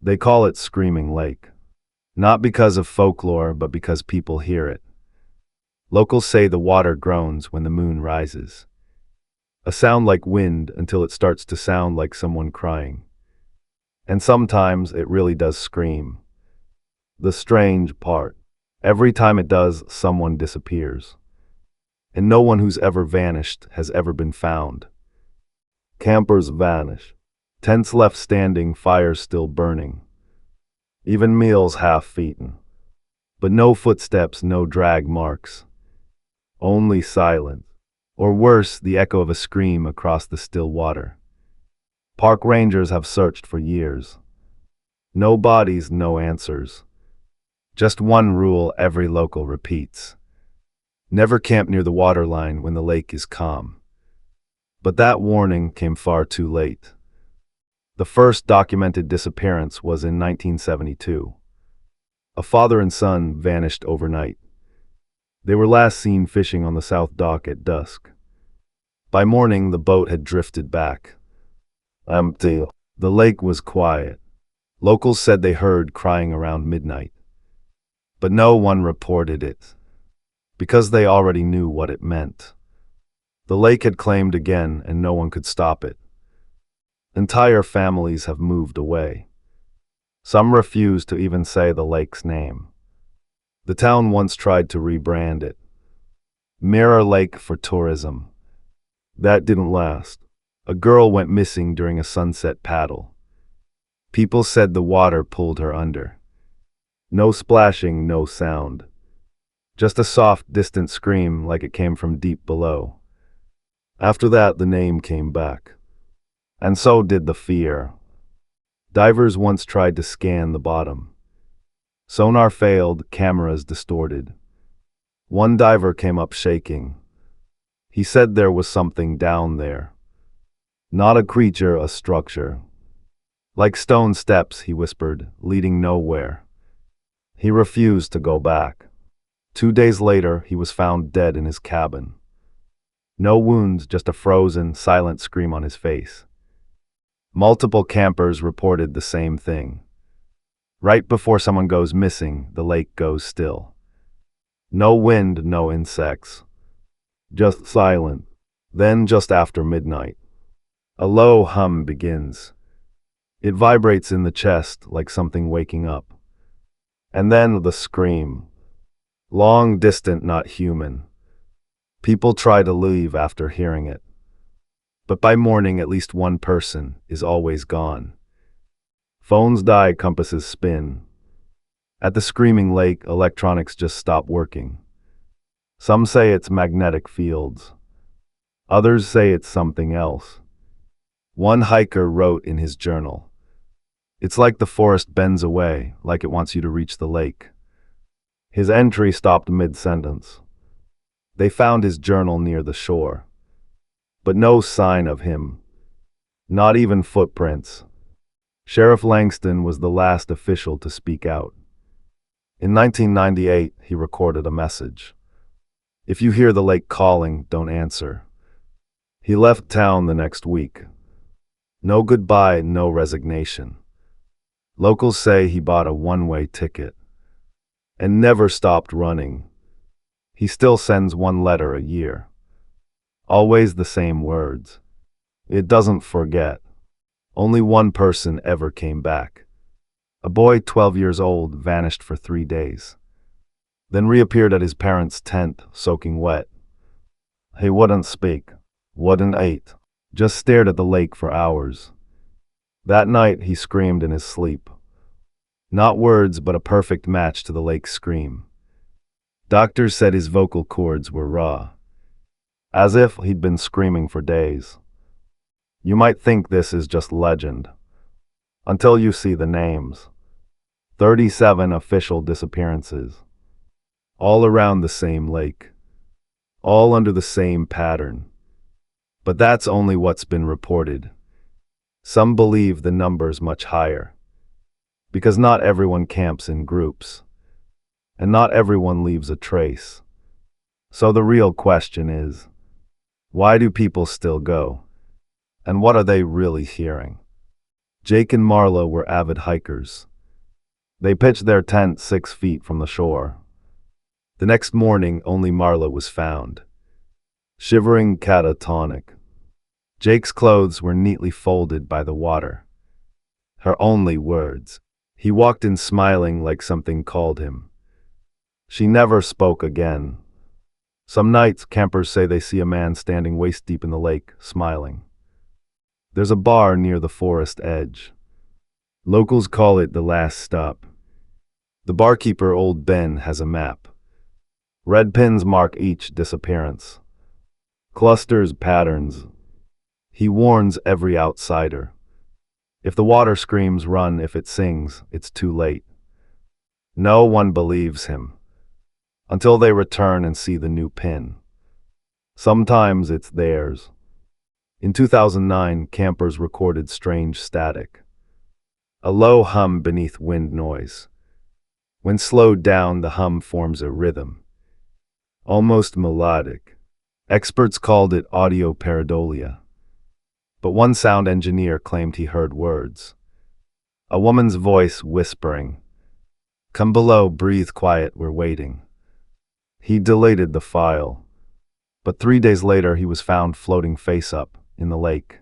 They call it Screaming Lake. Not because of folklore, but because people hear it. Locals say the water groans when the moon rises. A sound like wind until it starts to sound like someone crying. And sometimes it really does scream. The strange part. Every time it does, someone disappears. And no one who's ever vanished has ever been found. Campers vanish. Tents left standing, fires still burning. Even meals half-eaten. But no footsteps, no drag marks. Only silence. Or worse, the echo of a scream across the still water. Park rangers have searched for years. No bodies, no answers. Just one rule every local repeats. Never camp near the waterline when the lake is calm. But that warning came far too late. The first documented disappearance was in 1972. A father and son vanished overnight. They were last seen fishing on the south dock at dusk. By morning, the boat had drifted back. Empty. The lake was quiet. Locals said they heard crying around midnight. But no one reported it, because they already knew what it meant. The lake had claimed again, and no one could stop it. Entire families have moved away. Some refuse to even say the lake's name. The town once tried to rebrand it. Mirror Lake for tourism. That didn't last. A girl went missing during a sunset paddle. People said the water pulled her under. No splashing, no sound. Just a soft, distant scream like it came from deep below. After that, the name came back. And so did the fear. Divers once tried to scan the bottom. Sonar failed, cameras distorted. One diver came up shaking. He said there was something down there. Not a creature, a structure. Like stone steps, he whispered, leading nowhere. He refused to go back. 2 days later, he was found dead in his cabin. No wounds, just a frozen, silent scream on his face. Multiple campers reported the same thing. Right before someone goes missing, the lake goes still. No wind, no insects. Just silent. Then, just after midnight, a low hum begins. It vibrates in the chest like something waking up. And then the scream. Long, distant, not human. People try to leave after hearing it. But by morning, at least one person is always gone. Phones die, compasses spin. At the Screaming Lake, electronics just stop working. Some say it's magnetic fields. Others say it's something else. One hiker wrote in his journal, "It's like the forest bends away, like it wants you to reach the lake." His entry stopped mid-sentence. They found his journal near the shore. But no sign of him. Not even footprints. Sheriff Langston was the last official to speak out. In 1998, he recorded a message. "If you hear the lake calling, don't answer." He left town the next week. No goodbye, no resignation. Locals say he bought a one-way ticket and never stopped running. He still sends one letter a year. Always the same words. It doesn't forget. Only one person ever came back. A boy 12 years old vanished for 3 days. Then reappeared at his parents' tent, soaking wet. He wouldn't speak, wouldn't eat, just stared at the lake for hours. That night he screamed in his sleep. Not words, but a perfect match to the lake's scream. Doctors said his vocal cords were raw, as if he'd been screaming for days. You might think this is just legend, until you see the names. 37 official disappearances. All around the same lake. All under the same pattern. But that's only what's been reported. Some believe the number's much higher. Because not everyone camps in groups. And not everyone leaves a trace. So the real question is, why do people still go? And what are they really hearing? Jake and Marla were avid hikers. They pitched their tent 6 feet from the shore. The next morning, only Marla was found, shivering catatonic. Jake's clothes were neatly folded by the water. Her only words. He walked in smiling like something called him. She never spoke again. Some nights, campers say they see a man standing waist deep in the lake, smiling. There's a bar near the forest edge. Locals call it the last stop. The barkeeper, Old Ben, has a map. Red pins mark each disappearance. Clusters, patterns. He warns every outsider. If the water screams run, if it sings, it's too late. No one believes him until they return and see the new pin. Sometimes it's theirs. In 2009, campers recorded strange static. A low hum beneath wind noise. When slowed down, the hum forms a rhythm, almost melodic. Experts called it audio pareidolia. But one sound engineer claimed he heard words. A woman's voice whispering, "Come below, breathe quiet, we're waiting." He deleted the file. But 3 days later, he was found floating face up in the lake.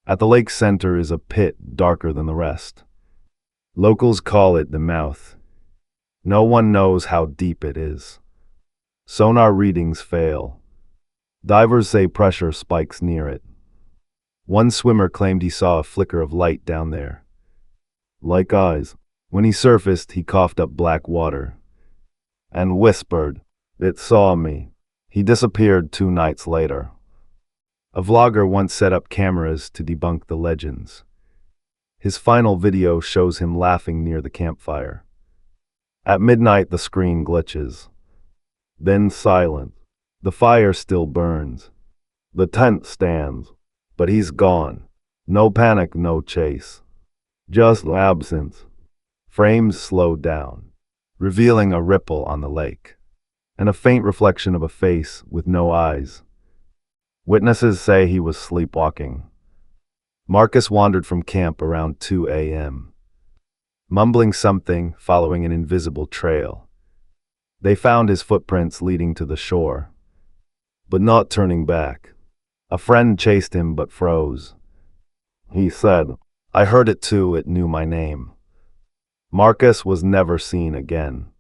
At the lake's center is a pit darker than the rest. Locals call it the mouth. No one knows how deep it is. Sonar readings fail. Divers say pressure spikes near it. One swimmer claimed he saw a flicker of light down there, like eyes. When he surfaced, he coughed up black water and whispered, "It saw me." He disappeared 2 nights later. A vlogger once set up cameras to debunk the legends. His final video shows him laughing near the campfire. At midnight, the screen glitches. Then silence. The fire still burns. The tent stands. But he's gone. No panic, no chase. Just absence. Frames slow down, revealing a ripple on the lake, and a faint reflection of a face with no eyes. Witnesses say he was sleepwalking. Marcus wandered from camp around 2 a.m., mumbling something, following an invisible trail. They found his footprints leading to the shore, but not turning back. A friend chased him but froze. He said, "I heard it too, it knew my name." Marcus was never seen again.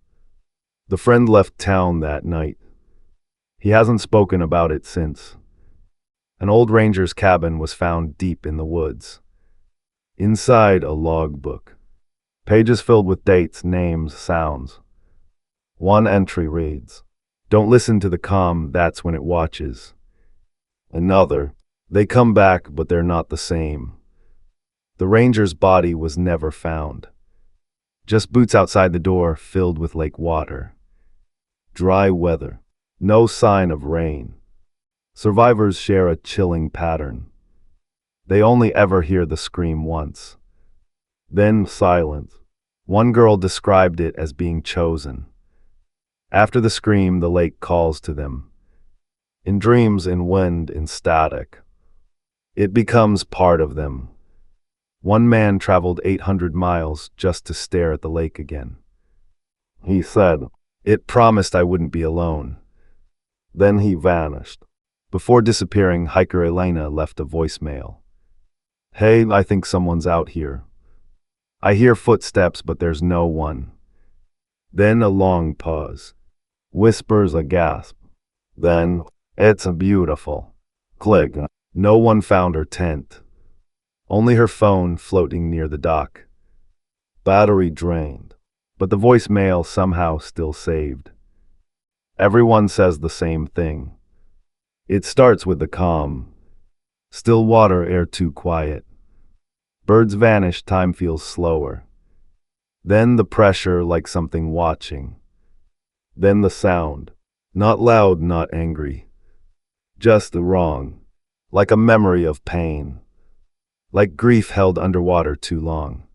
The friend left town that night. He hasn't spoken about it since. An old ranger's cabin was found deep in the woods. Inside, a logbook. Pages filled with dates, names, sounds. One entry reads, "Don't listen to the calm, that's when it watches." Another, "They come back, but they're not the same." The ranger's body was never found. Just boots outside the door filled with lake water. Dry weather. No sign of rain. Survivors share a chilling pattern. They only ever hear the scream once. Then silence. One girl described it as being chosen. After the scream, the lake calls to them. In dreams, in wind, in static. It becomes part of them. One man traveled 800 miles just to stare at the lake again. He said, "It promised I wouldn't be alone." Then he vanished. Before disappearing, hiker Elena left a voicemail. "Hey, I think someone's out here. I hear footsteps, but there's no one." Then a long pause. Whispers, a gasp. Then, "It's beautiful." Click. No one found her tent. Only her phone floating near the dock. Battery drained. But the voicemail somehow still saved. Everyone says the same thing. It starts with the calm. Still water, air too quiet. Birds vanish, time feels slower. Then the pressure, like something watching. Then the sound. Not loud, not angry. Just wrong. Like a memory of pain. Like grief held underwater too long.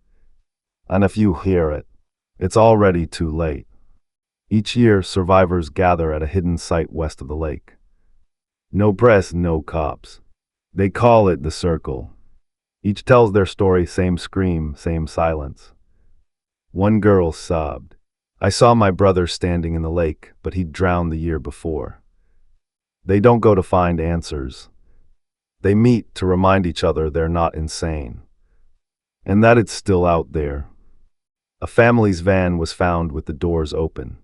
And if you hear it, it's already too late. Each year, survivors gather at a hidden site west of the lake. No press, no cops. They call it the circle. Each tells their story, same scream, same silence. One girl sobbed. I saw my brother standing in the lake, but he'd drowned the year before. They don't go to find answers. They meet to remind each other they're not insane. And that it's still out there. A family's van was found with the doors open.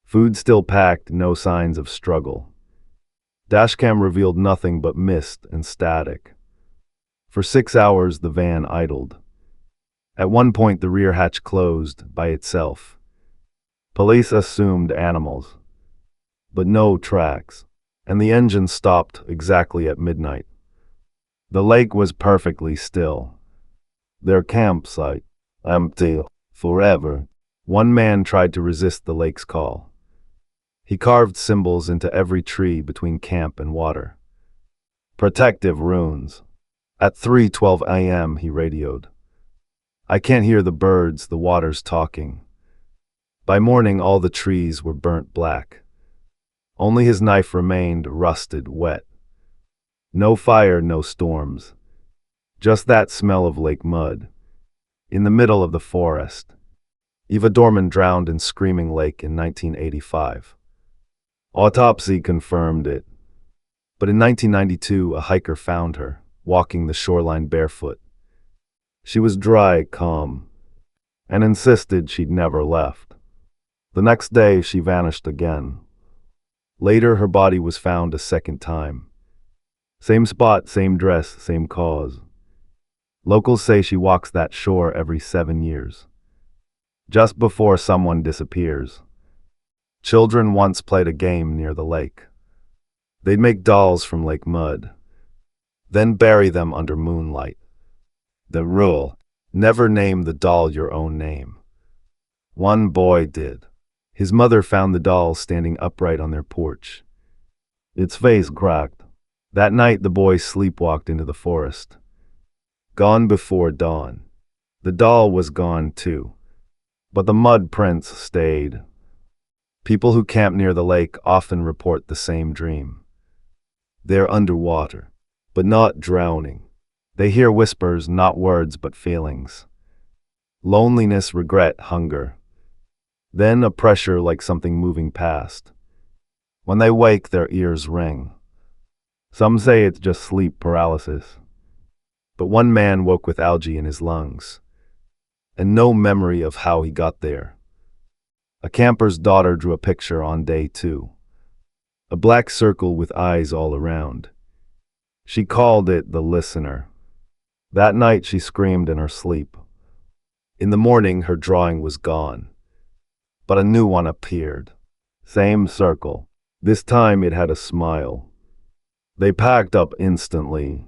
Food still packed, no signs of struggle. Dashcam revealed nothing but mist and static. For 6 hours the van idled. At one point the rear hatch closed by itself. Police assumed animals, but no tracks, and the engine stopped exactly at midnight. The lake was perfectly still. Their campsite, empty, forever. One man tried to resist the lake's call. He carved symbols into every tree between camp and water. Protective runes. At 3:12 a.m. he radioed. I can't hear the birds, the water's talking. By morning all the trees were burnt black. Only his knife remained rusted, wet. No fire, no storms. Just that smell of lake mud. In the middle of the forest. Eva Dorman drowned in Screaming Lake in 1985. Autopsy confirmed it. But in 1992, a hiker found her, walking the shoreline barefoot. She was dry, calm, and insisted she'd never left. The next day, she vanished again. Later, her body was found a second time. Same spot, same dress, same cause. Locals say she walks that shore every 7 years. Just before someone disappears. Children once played a game near the lake. They'd make dolls from lake mud, then bury them under moonlight. The rule: never name the doll your own name. One boy did. His mother found the doll standing upright on their porch. Its face cracked. That night the boy sleepwalked into the forest. Gone before dawn. The doll was gone too. But the mud prints stayed. People who camp near the lake often report the same dream. They're underwater, but not drowning. They hear whispers, not words, but feelings. Loneliness, regret, hunger. Then a pressure like something moving past. When they wake, their ears ring. Some say it's just sleep paralysis. But one man woke with algae in his lungs, and no memory of how he got there. A camper's daughter drew a picture on day 2. A black circle with eyes all around. She called it the listener. That night she screamed in her sleep. In the morning her drawing was gone, but a new one appeared. Same circle. This time it had a smile. They packed up instantly.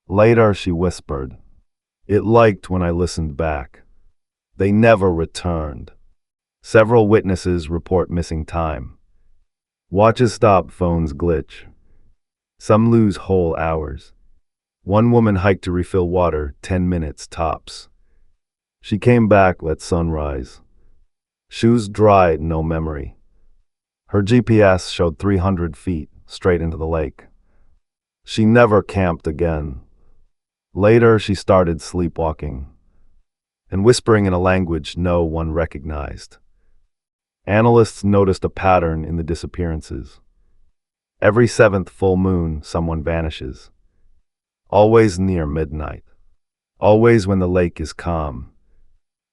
Later she whispered, "It liked when I listened back." They never returned. Several witnesses report missing time. Watches stop, phones glitch. Some lose whole hours. One woman hiked to refill water, 10 minutes tops. She came back at sunrise. Shoes dry, no memory. Her GPS showed 300 feet, straight into the lake. She never camped again. Later, she started sleepwalking and whispering in a language no one recognized. Analysts noticed a pattern in the disappearances. Every 7th full moon, someone vanishes. Always near midnight. Always when the lake is calm.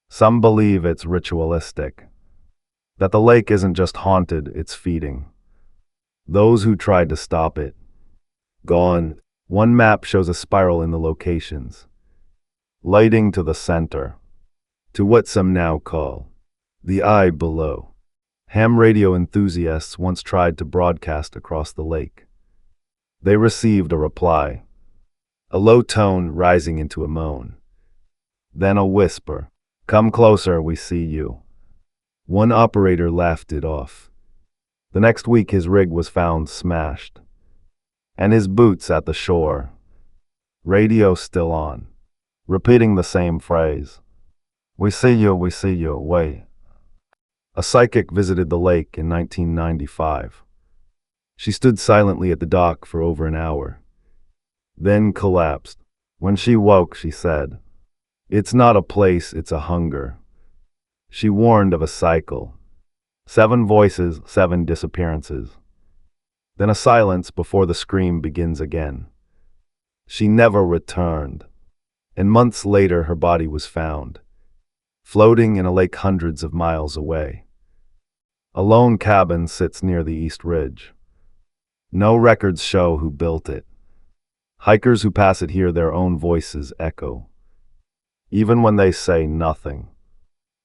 Some believe it's ritualistic. That the lake isn't just haunted, it's feeding. Those who tried to stop it. Gone. One map shows a spiral in the locations, lighting to the center, to what some now call the eye below. Ham radio enthusiasts once tried to broadcast across the lake. They received a reply, a low tone rising into a moan. Then a whisper, "Come closer, we see you." One operator laughed it off. The next week his rig was found smashed, and his boots at the shore. Radio still on, repeating the same phrase. We see you, wait." A psychic visited the lake in 1995. She stood silently at the dock for over an hour, then collapsed. When she woke, she said, "It's not a place, it's a hunger." She warned of a cycle. 7 voices, 7 disappearances. Then a silence before the scream begins again. She never returned, and months later her body was found, floating in a lake hundreds of miles away. A lone cabin sits near the East Ridge. No records show who built it. Hikers who pass it hear their own voices echo, even when they say nothing.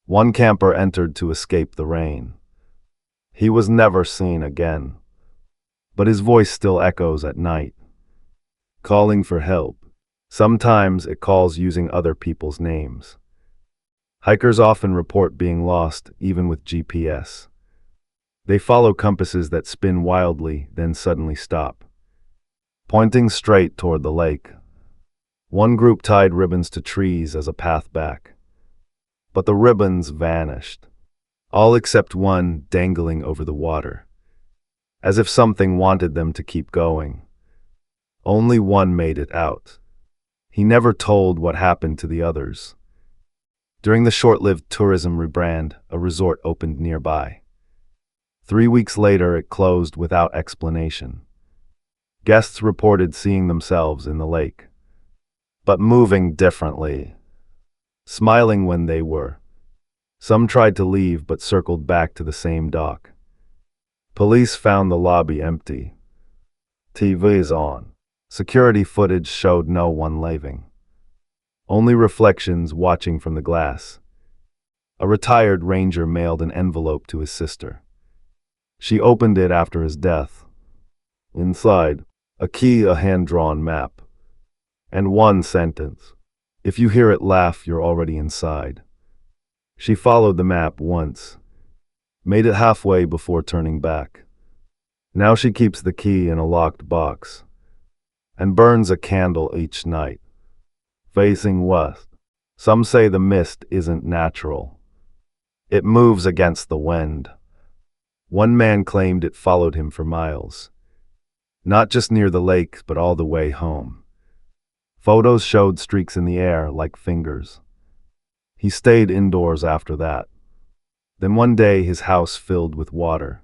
One camper entered to escape the rain. He was never seen again, but his voice still echoes at night, calling for help. Sometimes it calls using other people's names. Hikers often report being lost, even with GPS. They follow compasses that spin wildly, then suddenly stop, pointing straight toward the lake. One group tied ribbons to trees as a path back, but the ribbons vanished, all except one dangling over the water, as if something wanted them to keep going. Only one made it out. He never told what happened to the others. During the short-lived tourism rebrand, a resort opened nearby. 3 weeks later, it closed without explanation. Guests reported seeing themselves in the lake, but moving differently, smiling when they were. Some tried to leave but circled back to the same dock. Police found the lobby empty. TVs on. Security footage showed no one leaving. Only reflections watching from the glass. A retired ranger mailed an envelope to his sister. She opened it after his death. Inside, a key, a hand-drawn map, and one sentence: "If you hear it laugh, you're already inside." She followed the map once, made it halfway before turning back. Now she keeps the key in a locked box, and burns a candle each night, facing west. Some say the mist isn't natural. It moves against the wind. One man claimed it followed him for miles, not just near the lake, but all the way home. Photos showed streaks in the air like fingers. He stayed indoors after that. Then one day his house filled with water.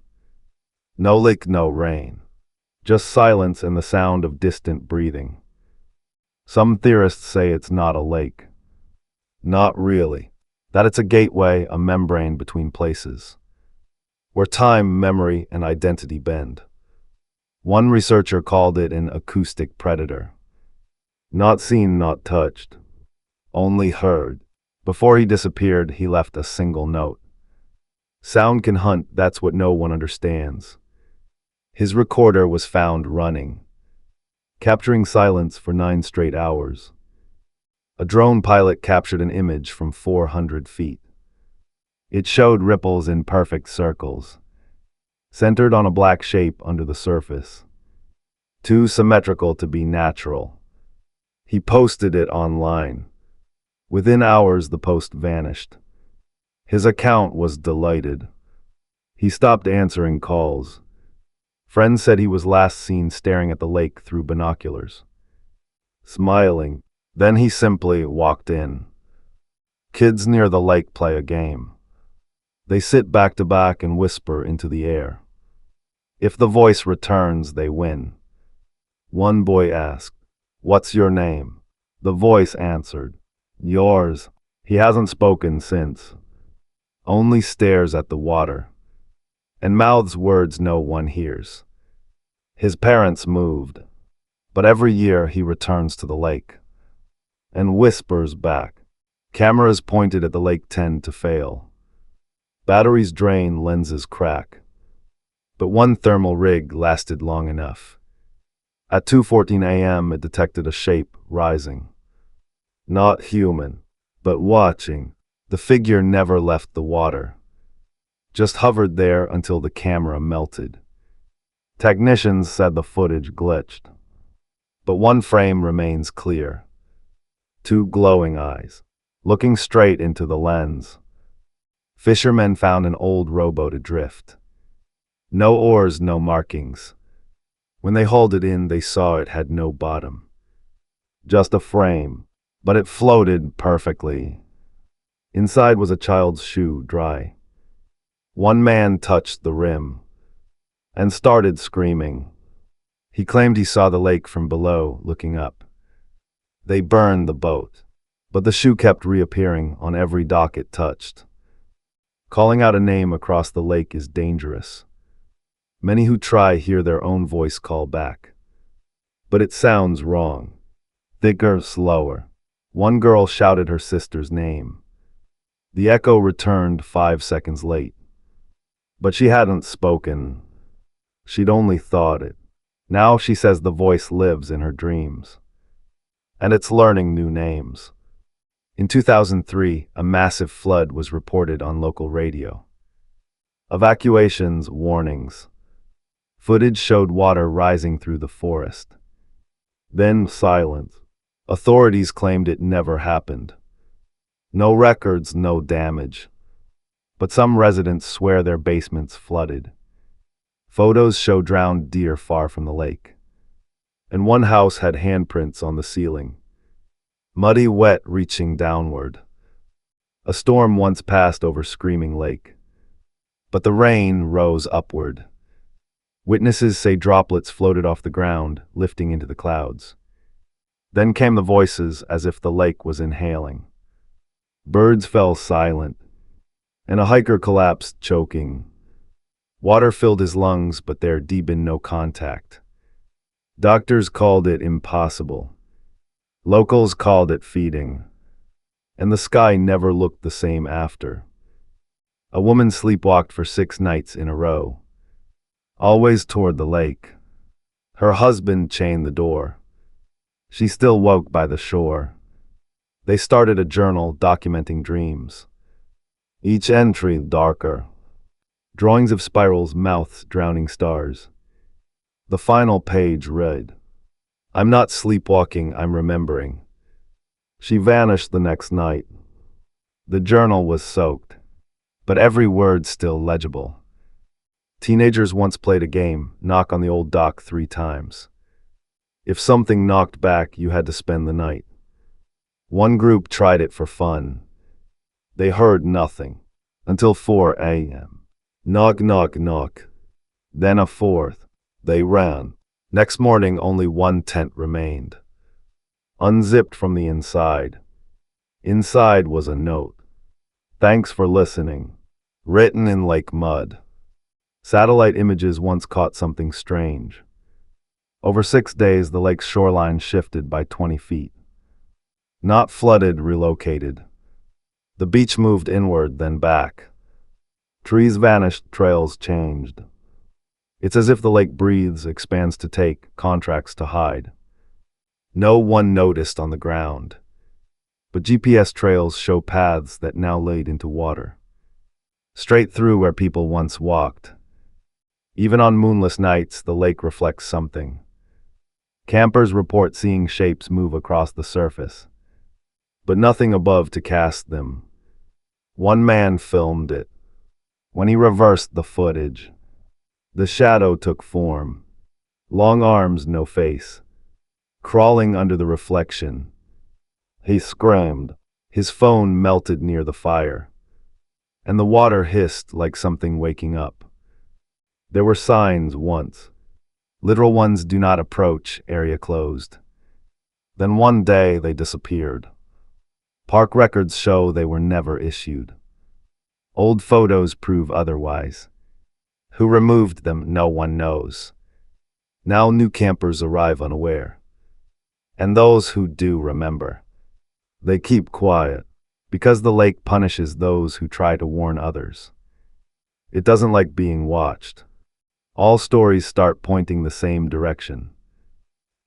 No lake, no rain. Just silence and the sound of distant breathing. Some theorists say it's not a lake. Not really. That it's a gateway, a membrane between places, where time, memory, and identity bend. One researcher called it an acoustic predator. Not seen, not touched, only heard. Before he disappeared, he left a single note. Sound can hunt, that's what no one understands. His recorder was found running, capturing silence for 9 straight hours. A drone pilot captured an image from 400 feet. It showed ripples in perfect circles, centered on a black shape under the surface, too symmetrical to be natural. He posted it online. Within hours, the post vanished. His account was deleted. He stopped answering calls. Friends said he was last seen staring at the lake through binoculars, smiling. Then he simply walked in. Kids near the lake play a game. They sit back to back and whisper into the air. If the voice returns, they win. One boy asked, "What's your name?" The voice answered, "Yours." He hasn't spoken since. Only stares at the water, and mouths words no one hears. His parents moved, but every year he returns to the lake and whispers back. Cameras pointed at the lake tend to fail. Batteries drain, lenses crack. But one thermal rig lasted long enough. At 2:14 a.m. it detected a shape rising. Not human, but watching. The figure never left the water, just hovered there until the camera melted. Technicians said the footage glitched, but one frame remains clear. 2 glowing eyes, looking straight into the lens. Fishermen found an old rowboat adrift. No oars, no markings. When they hauled it in, they saw it had no bottom. just a frame, but it floated perfectly. Inside was a child's shoe, dry. One man touched the rim and started screaming. He claimed he saw the lake from below, looking up. They burned the boat, but the shoe kept reappearing on every dock it touched. Calling out a name across the lake is dangerous. Many who try hear their own voice call back. But it sounds wrong. Thicker, slower. One girl shouted her sister's name. The echo returned 5 seconds late. But she hadn't spoken. She'd only thought it. Now she says the voice lives in her dreams. And it's learning new names. In 2003, a massive flood was reported on local radio. Evacuations, warnings. Footage showed water rising through the forest. Then silence. Authorities claimed it never happened. No records, no damage. But some residents swear their basements flooded. Photos show drowned deer far from the lake. And one house had handprints on the ceiling. Muddy, wet, reaching downward. A storm once passed over Screaming Lake. But the rain rose upward. Witnesses say droplets floated off the ground, lifting into the clouds. Then came the voices as if the lake was inhaling. Birds fell silent, and a hiker collapsed, choking. Water filled his lungs, but there'd been no contact. Doctors called it impossible. Locals called it feeding. And the sky never looked the same after. A woman sleepwalked for 6 nights in a row, always toward the lake. Her husband chained the door. She still woke by the shore. They started a journal documenting dreams. Each entry darker. Drawings of spirals, mouths, drowning stars. The final page read, "I'm not sleepwalking, I'm remembering." She vanished the next night. The journal was soaked, but every word still legible. Teenagers once played a game, knock on the old dock 3 times. If something knocked back, you had to spend the night. One group tried it for fun. They heard nothing until 4 a.m. Knock, knock, knock. Then a 4th. They ran. Next morning, only 1 tent remained, unzipped from the inside. Inside was a note. "Thanks for listening." Written in lake mud. Satellite images once caught something strange. Over 6 days, the lake's shoreline shifted by 20 feet. Not flooded, relocated. The beach moved inward, then back. Trees vanished, trails changed. It's as if the lake breathes, expands to take, contracts to hide. No one noticed on the ground. But GPS trails show paths that now lead into water. Straight through where people once walked. Even on moonless nights, the lake reflects something. Campers report seeing shapes move across the surface, but nothing above to cast them. One man filmed it. When he reversed the footage, the shadow took form. Long arms, no face. Crawling under the reflection. He screamed. His phone melted near the fire, and the water hissed like something waking up. There were signs once. Literal ones: "Do not approach, area closed." Then one day they disappeared. Park records show they were never issued. Old photos prove otherwise. Who removed them, no one knows. Now new campers arrive unaware. And those who do remember, they keep quiet, because the lake punishes those who try to warn others. It doesn't like being watched. All stories start pointing the same direction.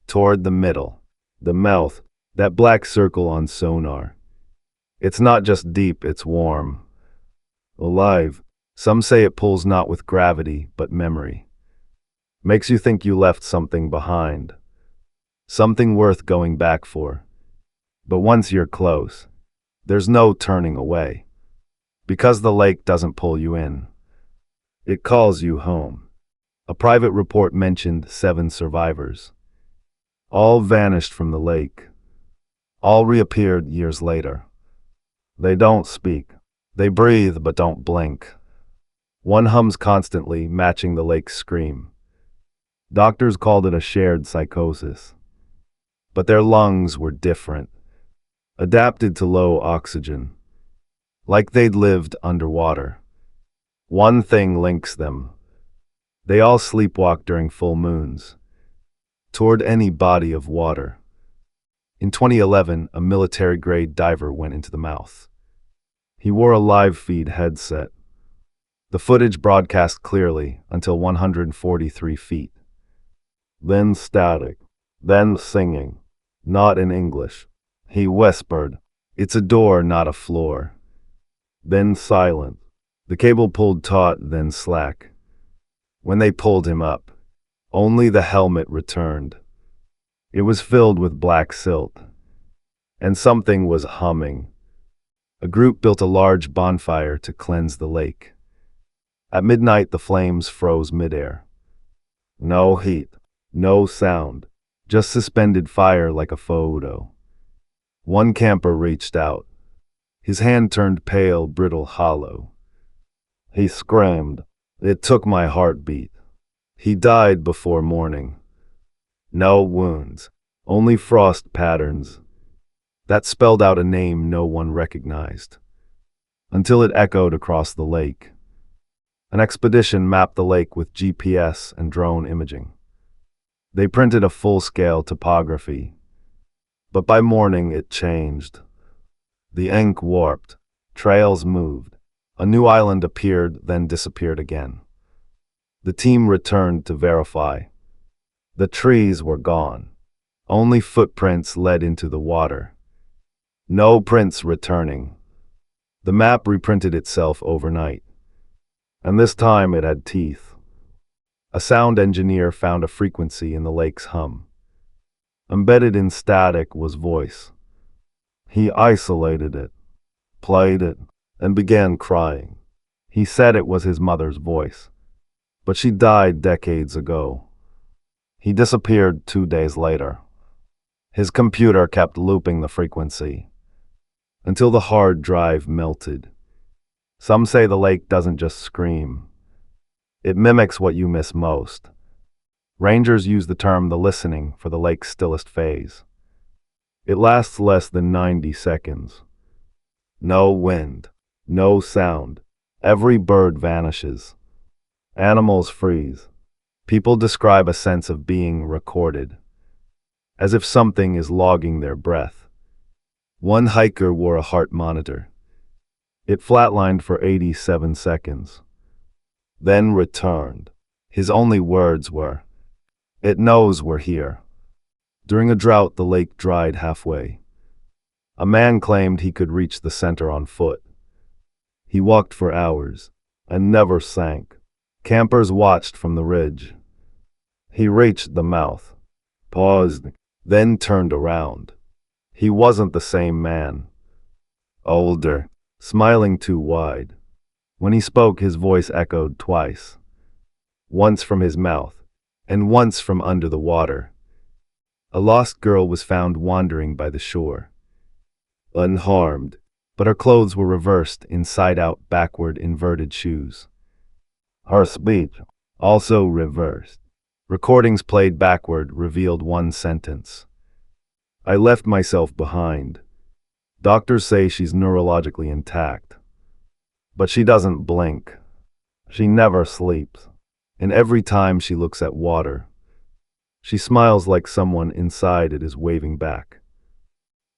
Toward the middle. The mouth, that black circle on sonar. It's not just deep, it's warm. Alive. Some say it pulls not with gravity, but memory. Makes you think you left something behind. Something worth going back for. But once you're close, there's no turning away. Because the lake doesn't pull you in. It calls you home. A private report mentioned 7 survivors. All vanished from the lake. All reappeared years later. They don't speak. They breathe but don't blink. One hums constantly, matching the lake's scream. Doctors called it a shared psychosis. But their lungs were different, adapted to low oxygen, like they'd lived underwater. One thing links them. They all sleepwalk during full moons, toward any body of water. In 2011, a military-grade diver went into the mouth. He wore a live-feed headset. The footage broadcast clearly until 143 feet. Then static. Then singing. Not in English. He whispered, "It's a door, not a floor." Then silent. The cable pulled taut, then slack. When they pulled him up, only the helmet returned. It was filled with black silt. And something was humming. A group built a large bonfire to cleanse the lake. At midnight, the flames froze midair. No heat, no sound, just suspended fire like a photo. One camper reached out. His hand turned pale, brittle, hollow. He screamed. It took my heartbeat. He died before morning. No wounds, only frost patterns. That spelled out a name no one recognized, until it echoed across the lake. An expedition mapped the lake with GPS and drone imaging. They printed a full-scale topography. But by morning it changed. The ink warped. Trails moved. A new island appeared, then disappeared again. The team returned to verify. The trees were gone. Only footprints led into the water. No prints returning. The map reprinted itself overnight. And this time it had teeth. A sound engineer found a frequency in the lake's hum. Embedded in static was voice. He isolated it, played it, and began crying. He said it was his mother's voice, but she died decades ago. He disappeared 2 days later. His computer kept looping the frequency until the hard drive melted. Some say the lake doesn't just scream. It mimics what you miss most. Rangers use the term the listening for the lake's stillest phase. It lasts less than 90 seconds. No wind, no sound. Every bird vanishes. Animals freeze. People describe a sense of being recorded, as if something is logging their breath. One hiker wore a heart monitor. It flatlined for 87 seconds, then returned. His only words were, "It knows we're here." During a drought, the lake dried halfway. A man claimed he could reach the center on foot. He walked for hours and never sank. Campers watched from the ridge. He reached the mouth, paused, then turned around. He wasn't the same man. Older, smiling too wide. When he spoke, his voice echoed twice. Once from his mouth, and once from under the water. A lost girl was found wandering by the shore. Unharmed, but her clothes were reversed, inside out, backward, inverted shoes. Her speech, also reversed. Recordings played backward revealed one sentence. "I left myself behind." Doctors say she's neurologically intact. But she doesn't blink. She never sleeps. And every time she looks at water, she smiles like someone inside it is waving back.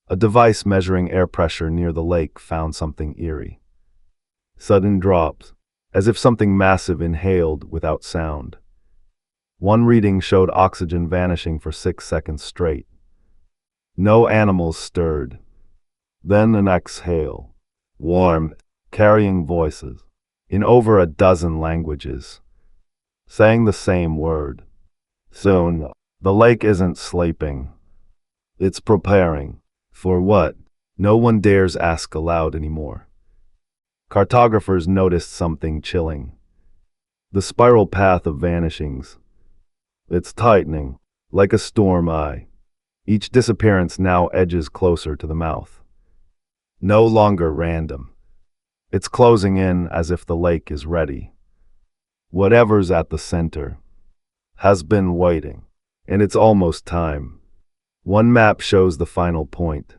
A device measuring air pressure near the lake found something eerie. Sudden drops, as if something massive inhaled without sound. One reading showed oxygen vanishing for 6 seconds straight. No animals stirred. Then an exhale. Warm, carrying voices, in over a dozen languages, saying the same word. Soon, the lake isn't sleeping. It's preparing. For what? No one dares ask aloud anymore. Cartographers noticed something chilling. The spiral path of vanishings. It's tightening, like a storm eye. Each disappearance now edges closer to the mouth. No longer random. It's closing in as if the lake is ready. Whatever's at the center has been waiting, and it's almost time. One map shows the final point.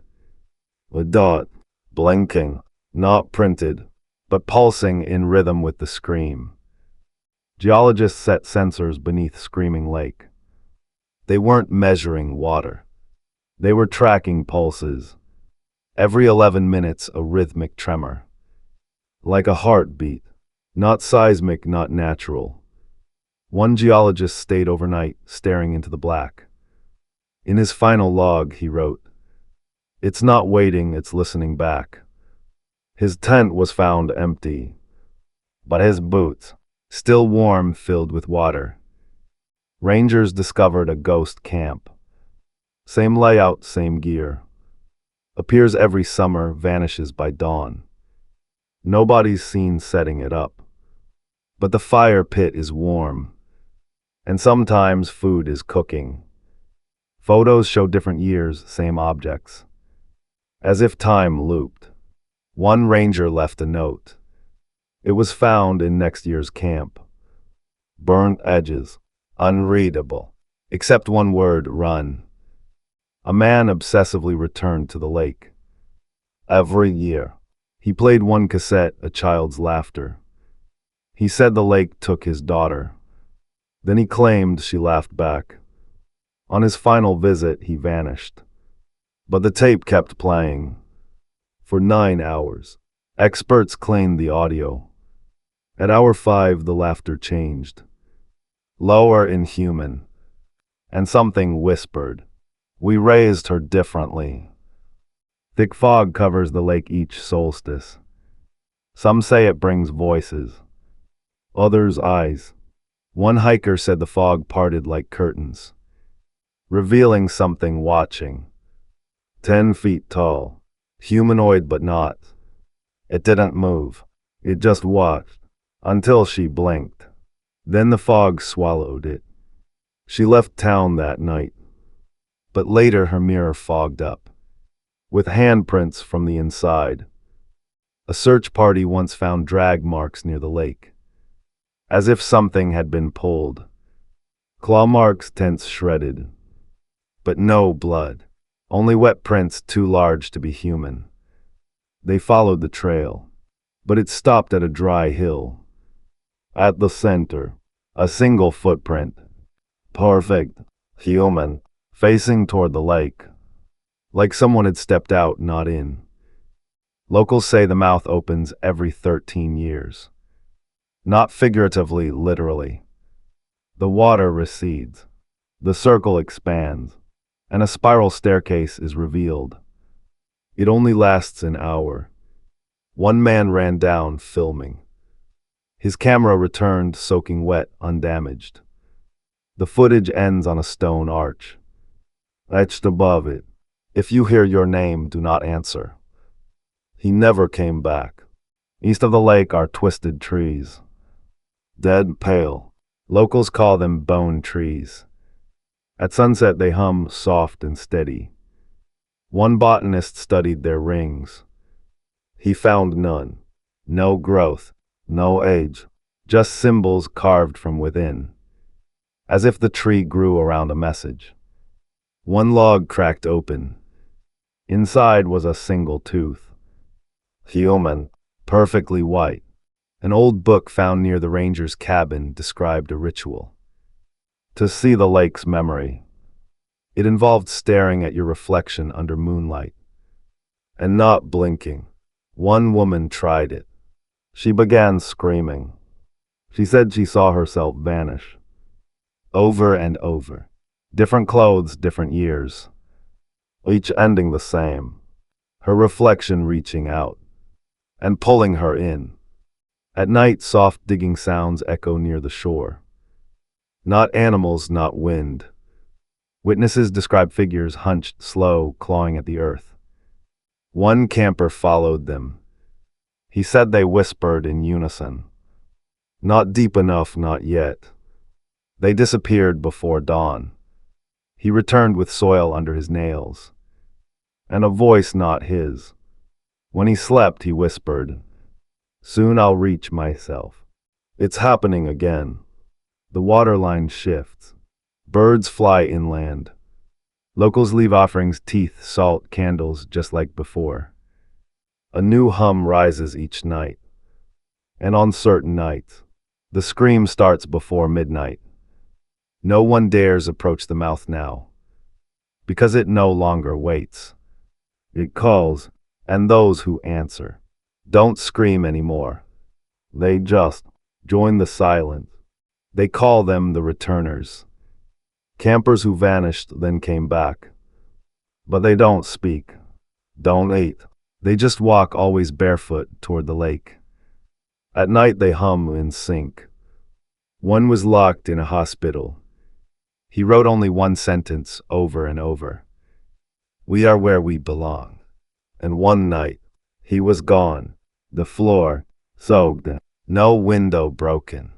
A dot, blinking, not printed, but pulsing in rhythm with the scream. Geologists set sensors beneath Screaming Lake. They weren't measuring water. They were tracking pulses. Every 11 minutes, a rhythmic tremor. Like a heartbeat. Not seismic, not natural. One geologist stayed overnight, staring into the black. In his final log, he wrote, "It's not waiting, it's listening back." His tent was found empty, but his boots, still warm, filled with water. Rangers discovered a ghost camp. Same layout, same gear. Appears every summer, vanishes by dawn. Nobody's seen setting it up. But the fire pit is warm, and sometimes food is cooking. Photos show different years, same objects. As if time looped. One ranger left a note. It was found in next year's camp. Burnt edges. Unreadable. Except one word, run. A man obsessively returned to the lake. Every year. He played one cassette, a child's laughter. He said the lake took his daughter. Then he claimed she laughed back. On his final visit, he vanished. But the tape kept playing. For 9 hours. Experts claimed the audio. At hour 5, the laughter changed. Lower, inhuman. And something whispered. We raised her differently. Thick fog covers the lake each solstice. Some say it brings voices. Others eyes. One hiker said the fog parted like curtains, revealing something watching. 10 feet tall. Humanoid but not. It didn't move. It just watched. Until she blinked. Then the fog swallowed it. She left town that night. But later her mirror fogged up. With handprints from the inside. A search party once found drag marks near the lake. As if something had been pulled. Claw marks, tents shredded. But no blood. Only wet prints too large to be human. They followed the trail. But it stopped at a dry hill. At the center, a single footprint. Perfect. Human. Facing toward the lake. Like someone had stepped out, not in. Locals say the mouth opens every 13 years. Not figuratively, literally. The water recedes. The circle expands. And a spiral staircase is revealed. It only lasts an hour. One man ran down, filming. His camera returned, soaking wet, undamaged. The footage ends on a stone arch. Etched above it, "If you hear your name, do not answer." He never came back. East of the lake are twisted trees. Dead pale. Locals call them bone trees. At sunset they hum soft and steady. One botanist studied their rings. He found none. No growth. No age. Just symbols carved from within. As if the tree grew around a message. One log cracked open. Inside was a single tooth. Human. Perfectly white. An old book found near the ranger's cabin described a ritual. To see the lake's memory. It involved staring at your reflection under moonlight. And not blinking. One woman tried it. She began screaming. She said she saw herself vanish. Over and over. Different clothes, different years. Each ending the same. Her reflection reaching out. And pulling her in. At night, soft digging sounds echo near the shore. Not animals, not wind. Witnesses describe figures hunched, slow, clawing at the earth. One camper followed them. He said they whispered in unison. Not deep enough, not yet. They disappeared before dawn. He returned with soil under his nails, and a voice not his. When he slept, he whispered, "Soon I'll reach myself." It's happening again. The waterline shifts. Birds fly inland. Locals leave offerings, teeth, salt, candles, just like before. A new hum rises each night. And on certain nights, the scream starts before midnight. No one dares approach the mouth now, because it no longer waits. It calls, and those who answer don't scream anymore. They just join the silence. They call them the returners, campers who vanished then came back. But they don't speak, don't eat. They just walk, always barefoot, toward the lake. At night they hum in sync. One was locked in a hospital. He wrote only one sentence over and over. "We are where we belong." And one night, he was gone. The floor soaked, no window broken.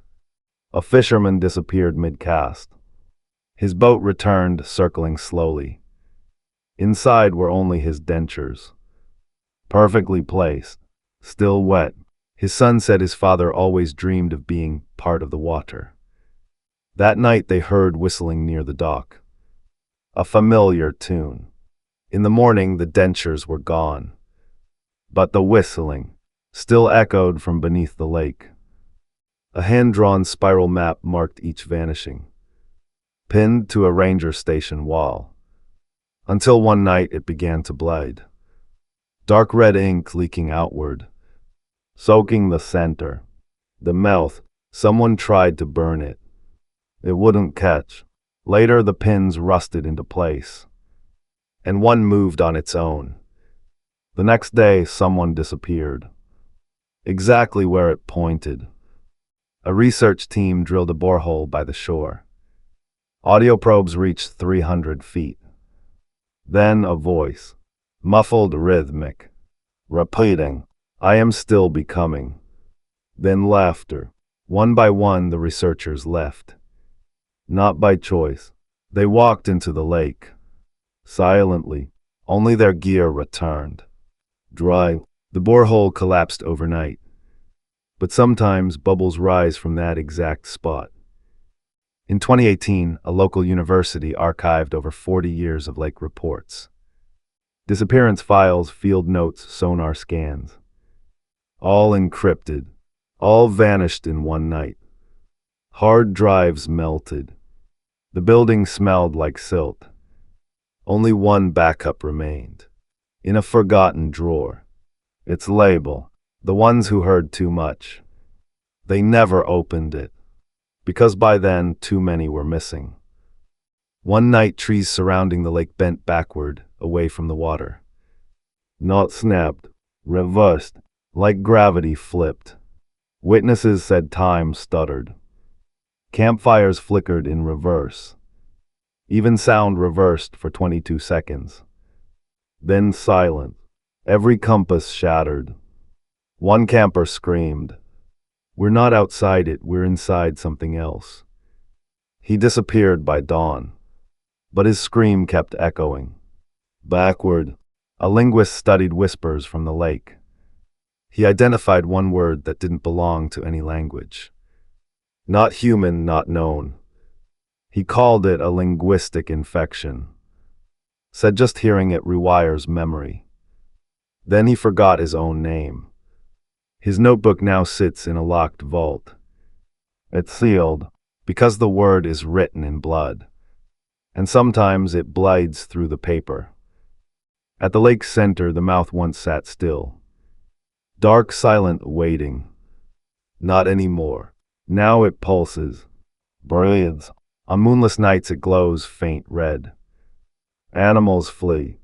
A fisherman disappeared mid-cast. His boat returned, circling slowly. Inside were only his dentures, perfectly placed, still wet. His son said his father always dreamed of being part of the water. That night they heard whistling near the dock, a familiar tune. In the morning the dentures were gone, but the whistling still echoed from beneath the lake. A hand-drawn spiral map marked each vanishing, pinned to a ranger station wall. Until one night it began to bleed. Dark red ink leaking outward, soaking the center. The mouth, someone tried to burn it. It wouldn't catch. Later the pins rusted into place, and one moved on its own. The next day someone disappeared, exactly where it pointed. A research team drilled a borehole by the shore. Audio probes reached 300 feet. Then a voice, muffled, rhythmic, repeating, "I am still becoming." Then laughter. One by one the researchers left. Not by choice. They walked into the lake. Silently. Only their gear returned. Dry. The borehole collapsed overnight. But sometimes bubbles rise from that exact spot. In 2018, a local university archived over 40 years of lake reports. Disappearance files, field notes, sonar scans. All encrypted. All vanished in one night. Hard drives melted. The building smelled like silt. Only one backup remained, in a forgotten drawer. Its label, "The ones who heard too much." They never opened it, because by then too many were missing. One night trees surrounding the lake bent backward, away from the water. Not snapped, reversed, like gravity flipped. Witnesses said time stuttered. Campfires flickered in reverse. Even sound reversed for 22 seconds. Then silence. Every compass shattered. One camper screamed, "We're not outside it, we're inside something else." He disappeared by dawn, but his scream kept echoing. Backward, a linguist studied whispers from the lake. He identified one word that didn't belong to any language. Not human, not known. He called it a linguistic infection. Said just hearing it rewires memory. Then he forgot his own name. His notebook now sits in a locked vault. It's sealed, because the word is written in blood. And sometimes it bleeds through the paper. At the lake's center, the mouth once sat still. Dark, silent, waiting. Not anymore. Now it pulses, breathes. On moonless nights it glows faint red. Animals flee.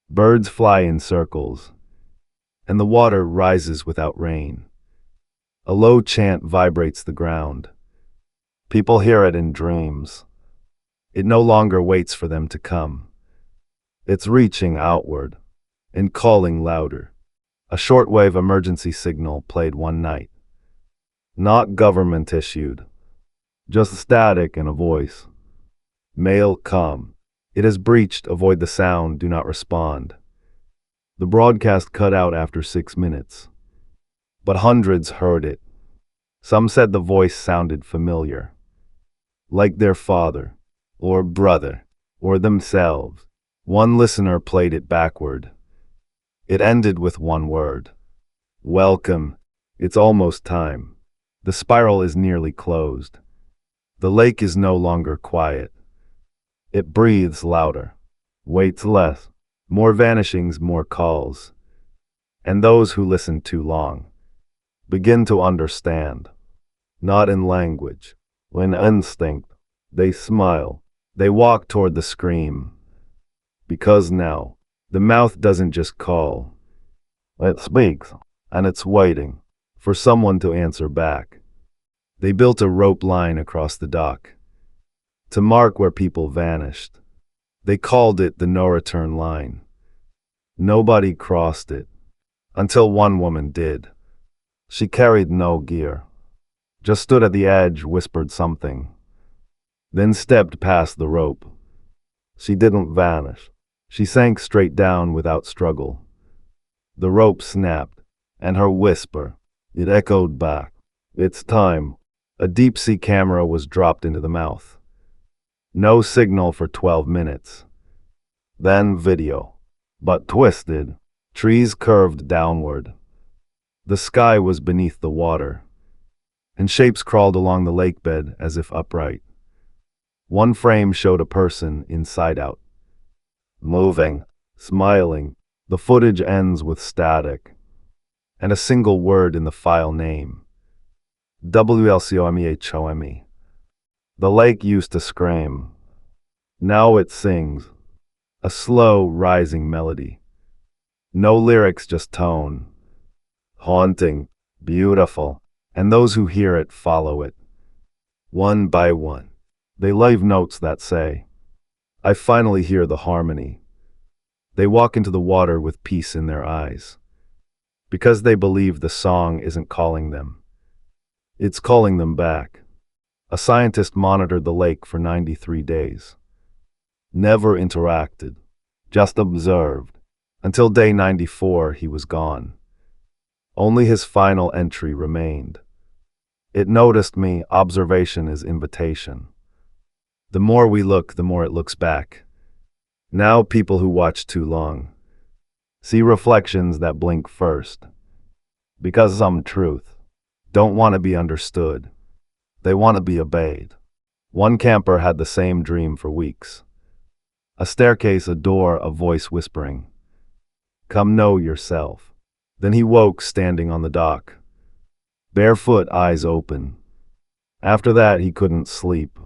Birds fly in circles. And the water rises without rain. A low chant vibrates the ground. People hear it in dreams. It no longer waits for them to come. It's reaching outward and calling louder. A shortwave emergency signal played one night. Not government issued. Just static and a voice. Mail come. It has breached, avoid the sound, do not respond. The broadcast cut out after 6 minutes. But hundreds heard it. Some said the voice sounded familiar, like their father, or brother, or themselves. One listener played it backward. It ended with one word. Welcome. It's almost time. The spiral is nearly closed. The lake is no longer quiet. It breathes louder, waits less, more vanishings, more calls. And those who listen too long begin to understand, not in language, in instinct. They smile. They walk toward the scream. Because now, the mouth doesn't just call. It speaks, and it's waiting for someone to answer back. They built a rope line across the dock to mark where people vanished. They called it the no-return line. Nobody crossed it, until one woman did. She carried no gear, just stood at the edge, whispered something, then stepped past the rope. She didn't vanish. She sank straight down without struggle. The rope snapped, and her whisper, it echoed back. It's time. A deep-sea camera was dropped into the mouth. No signal for 12 minutes. Then video. But twisted. Trees curved downward. The sky was beneath the water, and shapes crawled along the lakebed as if upright. One frame showed a person inside out, moving, smiling. The footage ends with static, and a single word in the file name. WLCOMEHOME. The lake used to scream. Now it sings, a slow, rising melody. No lyrics, just tone. Haunting, beautiful, and those who hear it follow it. One by one, they leave notes that say, I finally hear the harmony. They walk into the water with peace in their eyes, because they believe the song isn't calling them. It's calling them back. A scientist monitored the lake for 93 days. Never interacted, just observed. Until day 94, he was gone. Only his final entry remained. It noticed me, observation is invitation. The more we look, the more it looks back. Now people who watch too long see reflections that blink first. Because some truth don't want to be understood. They want to be obeyed. One camper had the same dream for weeks. A staircase, a door, a voice whispering, come know yourself. Then he woke standing on the dock, barefoot, eyes open. After that, he couldn't sleep,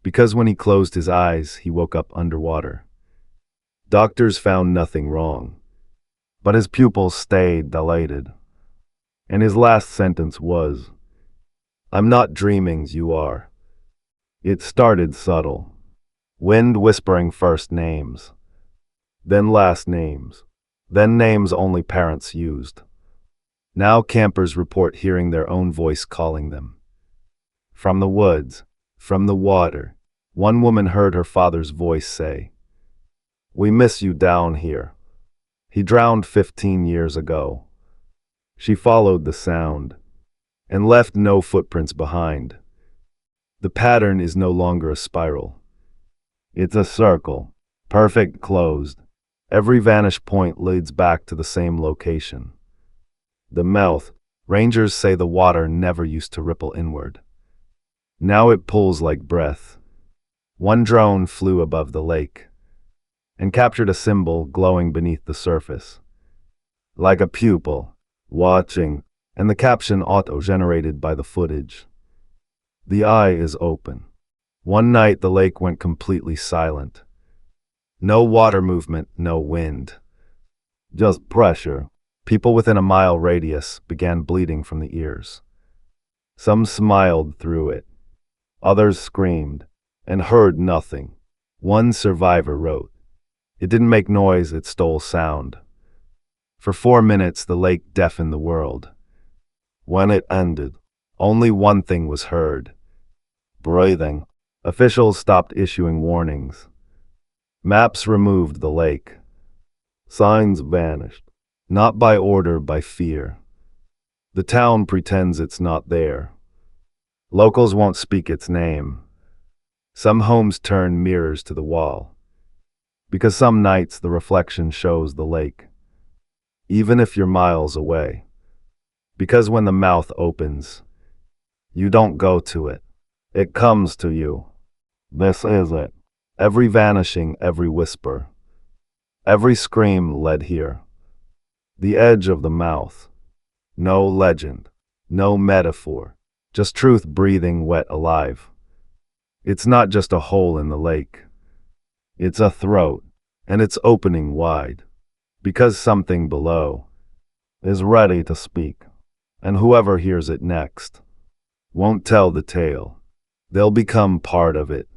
because when he closed his eyes, he woke up underwater. Doctors found nothing wrong, but his pupils stayed dilated. And his last sentence was, I'm not dreaming, you are. It started subtle. Wind whispering first names, then last names, then names only parents used. Now campers report hearing their own voice calling them. From the woods, from the water, one woman heard her father's voice say, we miss you down here. He drowned 15 years ago. She followed the sound and left no footprints behind. The pattern is no longer a spiral. It's a circle, perfect closed. Every vanish point leads back to the same location. The mouth. Rangers say the water never used to ripple inward. Now it pulls like breath. One drone flew above the lake and captured a symbol glowing beneath the surface, like a pupil watching, and the caption auto-generated by the footage. The eye is open. One night the lake went completely silent. No water movement, no wind. Just pressure. People within a mile radius began bleeding from the ears. Some smiled through it. Others screamed and heard nothing. One survivor wrote, it didn't make noise, it stole sound. For 4 minutes the lake deafened the world. When it ended, only one thing was heard. Breathing. Officials stopped issuing warnings. Maps removed the lake. Signs vanished. Not by order, by fear. The town pretends it's not there. Locals won't speak its name. Some homes turn mirrors to the wall. Because some nights the reflection shows the lake, even if you're miles away. Because when the mouth opens, you don't go to it. It comes to you. This is it. Every vanishing, every whisper, every scream led here. The edge of the mouth. No legend, no metaphor, just truth breathing wet alive. It's not just a hole in the lake. It's a throat, and it's opening wide. Because something below is ready to speak. And whoever hears it next won't tell the tale. They'll become part of it.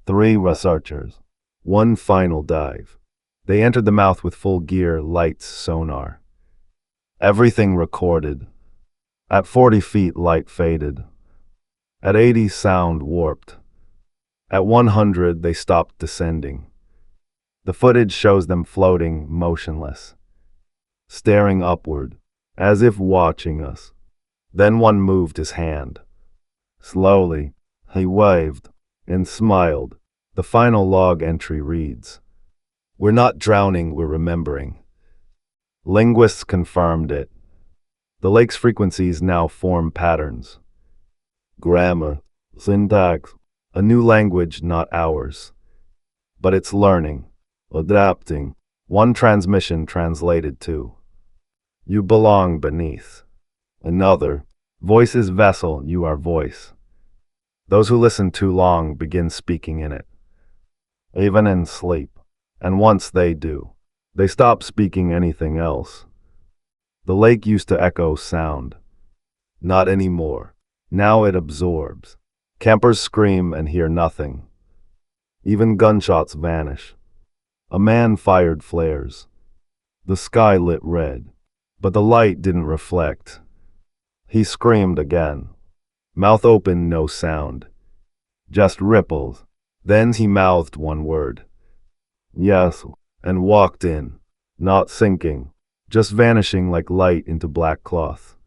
3 researchers. 1 final dive. They entered the mouth with full gear, lights, sonar. Everything recorded. At 40 feet, light faded. At 80, sound warped. At 100, they stopped descending. The footage shows them floating, motionless, staring upward, as if watching us. Then one moved his hand. Slowly, he waved and smiled. The final log entry reads, "We're not drowning, we're remembering." Linguists confirmed it. The lake's frequencies now form patterns. Grammar, syntax, a new language, not ours. But it's learning, adapting. 1 transmission translated to, "You belong beneath." Another, "Voice is vessel, you are voice." Those who listen too long begin speaking in it, even in sleep. And once they do, they stop speaking anything else. The lake used to echo sound. Not anymore. Now it absorbs. Campers scream and hear nothing. Even gunshots vanish. A man fired flares. The sky lit red, but the light didn't reflect. He screamed again. Mouth open, no sound. Just ripples. Then he mouthed 1 word. Yes, and walked in. Not sinking, just vanishing like light into black cloth.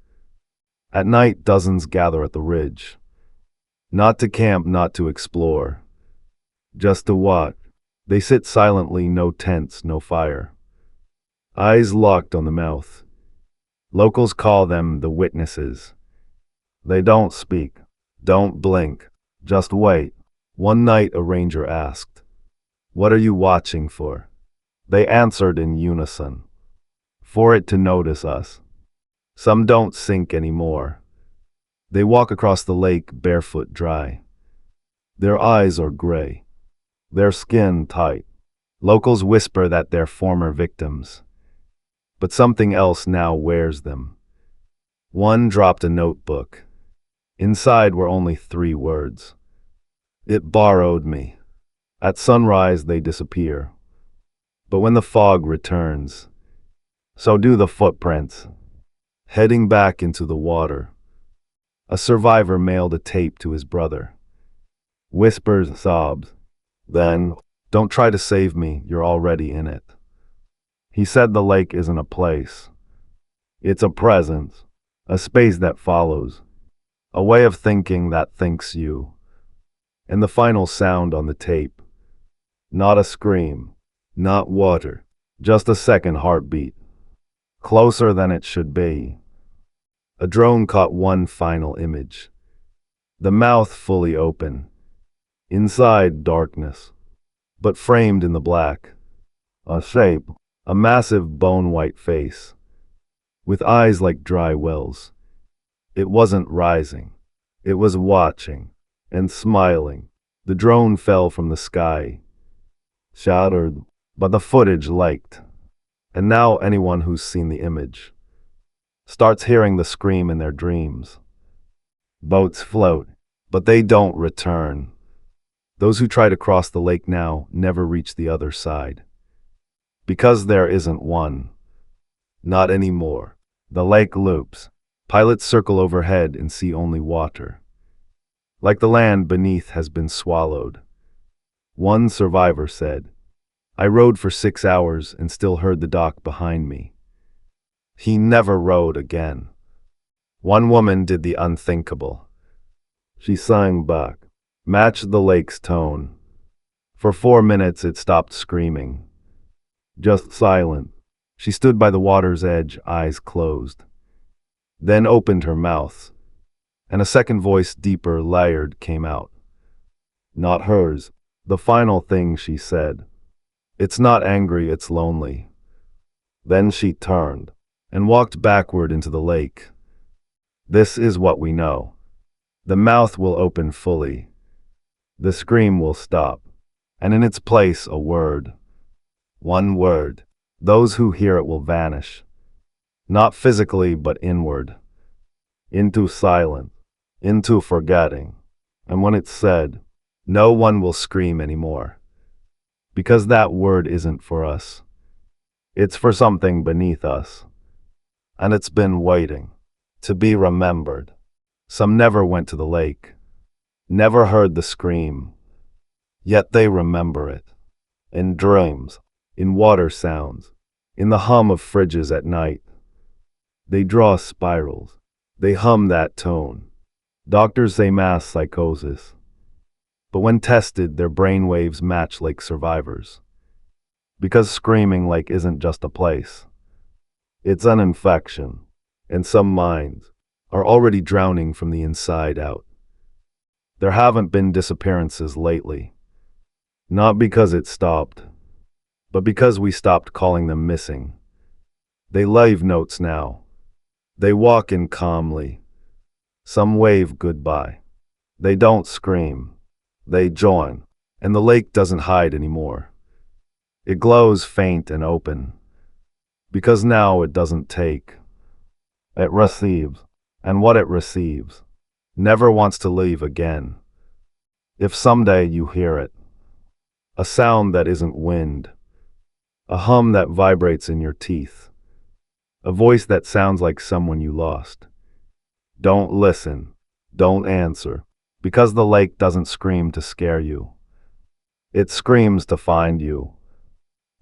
At night, dozens gather at the ridge. Not to camp, not to explore. Just to watch. They sit silently, no tents, no fire. Eyes locked on the mouth. Locals call them the witnesses. They don't speak, don't blink, just wait. One night a ranger asked, "What are you watching for?" They answered in unison, "For it to notice us." Some don't sink anymore. They walk across the lake barefoot, dry. Their eyes are gray, their skin tight. Locals whisper that they're former victims, but something else now wears them. 1 dropped a notebook. Inside were only 3 words. "It borrowed me." At sunrise they disappear. But when the fog returns, so do the footprints, heading back into the water. A survivor mailed a tape to his brother. Whispers, sobs. Then, "Don't try to save me, you're already in it." He said the lake isn't a place. It's a presence, a space that follows, a way of thinking that thinks you. And the final sound on the tape. Not a scream, not water, just a second heartbeat. Closer than it should be. A drone caught 1 final image. The mouth fully open. Inside, darkness, but framed in the black. A shape, a massive bone-white face, with eyes like dry wells. It wasn't rising. It was watching and smiling. The drone fell from the sky, shattered, but the footage liked. And now anyone who's seen the image starts hearing the scream in their dreams. Boats float, but they don't return. Those who try to cross the lake now never reach the other side. Because there isn't one. Not anymore. The lake loops. Pilots circle overhead and see only water. Like the land beneath has been swallowed. 1 survivor said, I rode for 6 hours and still heard the dock behind me. He never rode again. One woman did the unthinkable. She sang back, matched the lake's tone. For 4 minutes it stopped screaming. Just silent. She stood by the water's edge, eyes closed. Then opened her mouth, and a second voice, deeper, layered, came out. Not hers. The final thing she said. It's not angry, it's lonely. Then she turned and walked backward into the lake. This is what we know. The mouth will open fully. The scream will stop. And in its place, a word. One word. Those who hear it will vanish. Not physically, but inward. Into silence. Into forgetting. And when it's said, no one will scream anymore. Because that word isn't for us. It's for something beneath us. And it's been waiting to be remembered. Some never went to the lake, never heard the scream, yet they remember it. In dreams, in water sounds, in the hum of fridges at night. They draw spirals. They hum that tone. Doctors say mass psychosis. But when tested, their brain waves match like survivors. Because screaming like isn't just a place. It's an infection, and some minds are already drowning from the inside out. There haven't been disappearances lately. Not because it stopped, but because we stopped calling them missing. They leave notes now. They walk in calmly. Some wave goodbye. They don't scream. They join, and the lake doesn't hide anymore. It glows faint and open. Because now it doesn't take. It receives, and what it receives never wants to leave again. If someday you hear it, a sound that isn't wind, a hum that vibrates in your teeth, a voice that sounds like someone you lost, don't listen, don't answer, because the lake doesn't scream to scare you. It screams to find you.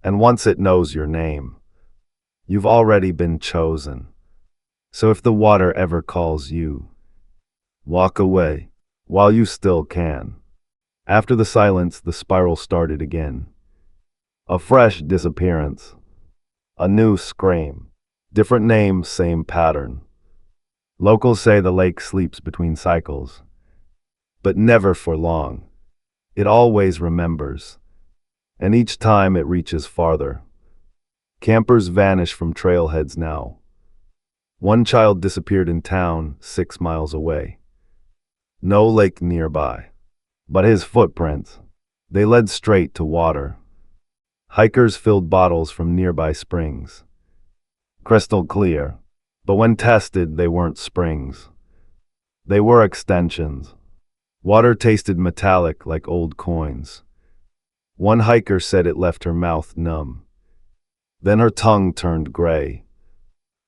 And once it knows your name, you've already been chosen. So if the water ever calls you, walk away while you still can. After the silence, the spiral started again. A fresh disappearance. A new scream. Different name, same pattern. Locals say the lake sleeps between cycles. But never for long. It always remembers. And each time it reaches farther. Campers vanish from trailheads now. One child disappeared in town 6 miles away. No lake nearby. But his footprints, they led straight to water. Hikers filled bottles from nearby springs. Crystal clear. But when tested, they weren't springs. They were extensions. Water tasted metallic like old coins. One hiker said it left her mouth numb. Then her tongue turned gray.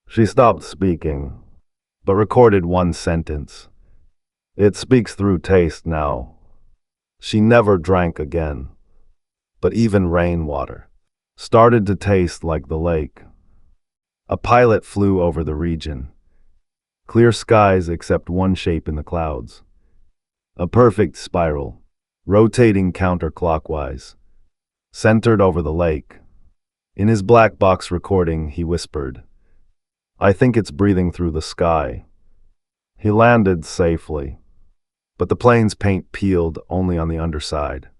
She stopped speaking, but recorded one sentence. It speaks through taste now. She never drank again. But even rainwater started to taste like the lake. A pilot flew over the region. Clear skies except one shape in the clouds. A perfect spiral, rotating counterclockwise, centered over the lake. In his black box recording, he whispered, I think it's breathing through the sky. He landed safely, but the plane's paint peeled only on the underside.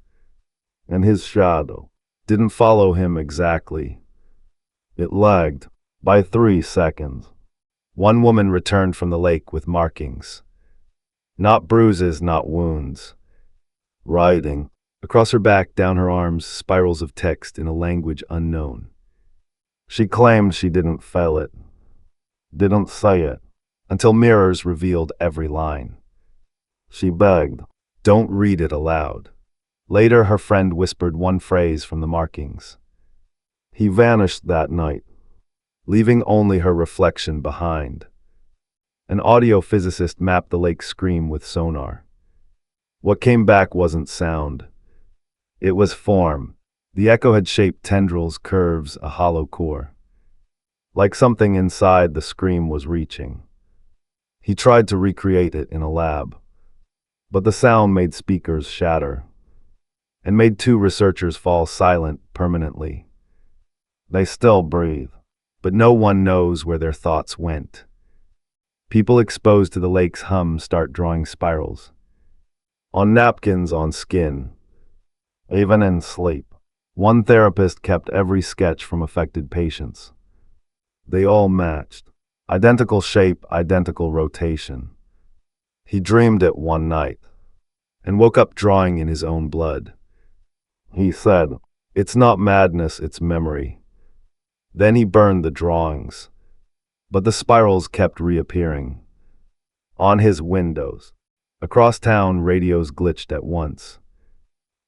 And his shadow didn't follow him exactly. It lagged by 3 seconds. One woman returned from the lake with markings. Not bruises, not wounds. Writing across her back, down her arms, spirals of text in a language unknown. She claimed she didn't feel it, didn't say it, until mirrors revealed every line. She begged, don't read it aloud. Later, her friend whispered one phrase from the markings. He vanished that night, leaving only her reflection behind. An audio physicist mapped the lake's scream with sonar. What came back wasn't sound. It was form, The echo had shaped tendrils, curves, a hollow core. Like something inside the scream was reaching. He tried to recreate it in a lab, but the sound made speakers shatter, and made two researchers fall silent permanently. They still breathe, but no one knows where their thoughts went. People exposed to the lake's hum start drawing spirals. On napkins, on skin, even in sleep. One therapist kept every sketch from affected patients. They all matched. Identical shape, identical rotation. He dreamed it one night, and woke up drawing in his own blood. He said, "It's not madness, it's memory." Then he burned the drawings, but the spirals kept reappearing. On his windows. Across town, radios glitched at once.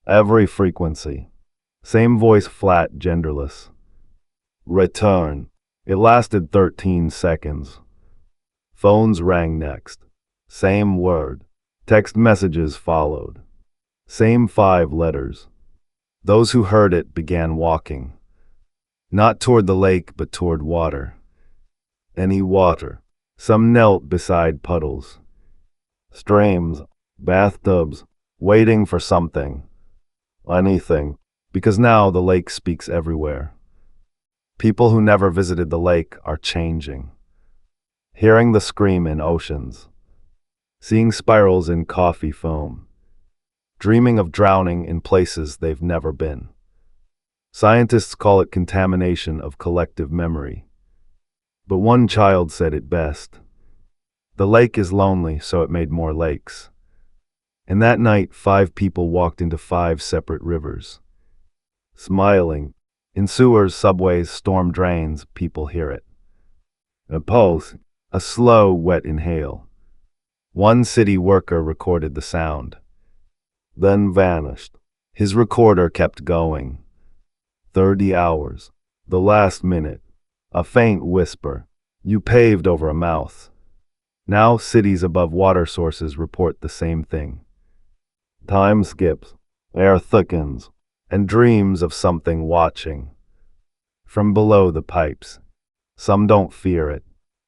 Every frequency. Same voice, flat, genderless. Return. It lasted 13 seconds. Phones rang next. Same word. Text messages followed. Same 5 letters. Those who heard it began walking. Not toward the lake, but toward water. Any water. Some knelt beside puddles. Streams, bathtubs, waiting for something. Anything. Because now the lake speaks everywhere. People who never visited the lake are changing. Hearing the scream in oceans. Seeing spirals in coffee foam. Dreaming of drowning in places they've never been. Scientists call it contamination of collective memory. But one child said it best. The lake is lonely, so it made more lakes. And that night, 5 people walked into 5 separate rivers. Smiling. In sewers, subways, storm drains, people hear it. A pulse, a slow, wet inhale. One city worker recorded the sound. Then vanished. His recorder kept going. 30 hours. The last minute. A faint whisper. You paved over a mouth. Now cities above water sources report the same thing. Time skips. Air thickens. And dreams of something watching. From below the pipes. Some don't fear it.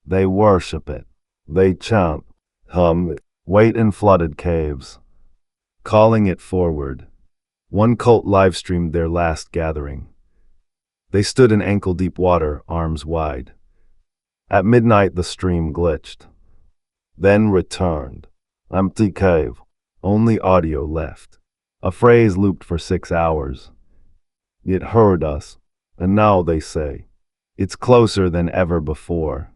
They worship it. They chant, hum, wait in flooded caves. Calling it forward. One cult live-streamed their last gathering. They stood in ankle-deep water, arms wide. At midnight the stream glitched. Then returned. Empty cave. Only audio left. A phrase looped for 6 hours. It heard us, and now they say, it's closer than ever before.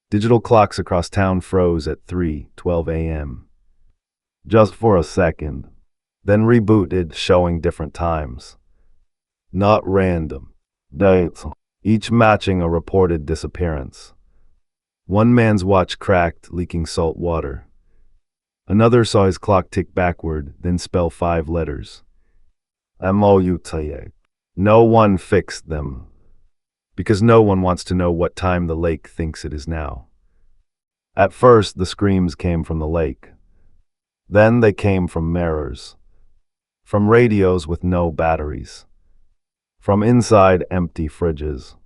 Digital clocks across town froze at 3:12 a.m. Just for a second, then rebooted, showing different times. Not random. Dates, each matching a reported disappearance. One man's watch cracked, leaking salt water. Another saw his clock tick backward, then spell 5 letters. MOUTA. No one fixed them. Because no one wants to know what time the lake thinks it is now. At first, the screams came from the lake. Then they came from mirrors. From radios with no batteries. From inside empty fridges.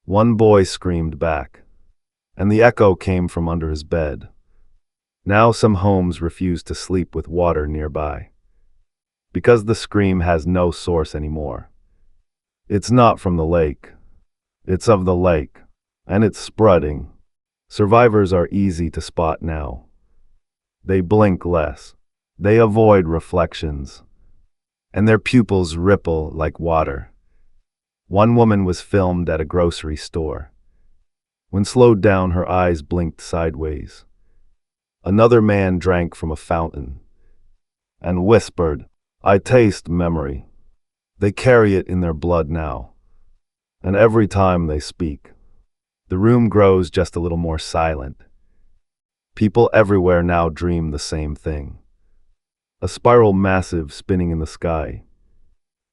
One boy screamed back. And the echo came from under his bed. Now some homes refuse to sleep with water nearby. Because the scream has no source anymore. It's not from the lake. It's of the lake. And it's spreading. Survivors are easy to spot now. They blink less. They avoid reflections. And their pupils ripple like water. One woman was filmed at a grocery store. When slowed down, her eyes blinked sideways. Another man drank from a fountain and whispered, I taste memory. They carry it in their blood now. And every time they speak, the room grows just a little more silent. People everywhere now dream the same thing. A spiral massive spinning in the sky.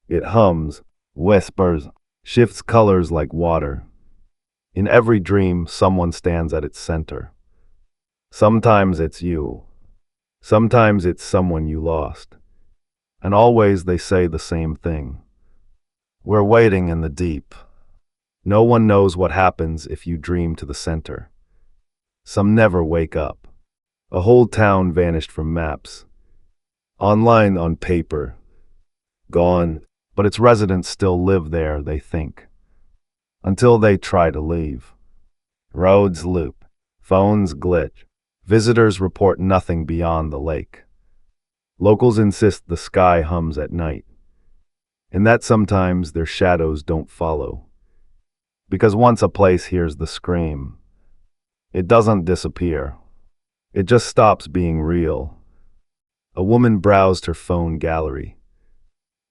It hums, whispers, shifts colors like water. In every dream, someone stands at its center. Sometimes it's you. Sometimes it's someone you lost. And always they say the same thing. We're waiting in the deep. No one knows what happens if you dream to the center. Some never wake up. A whole town vanished from maps. Online on paper. Gone. But its residents still live there, they think. Until they try to leave. Roads loop. Phones glitch. Visitors report nothing beyond the lake. Locals insist the sky hums at night. And that sometimes their shadows don't follow. Because once a place hears the scream, it doesn't disappear. It just stops being real. A woman browsed her phone gallery.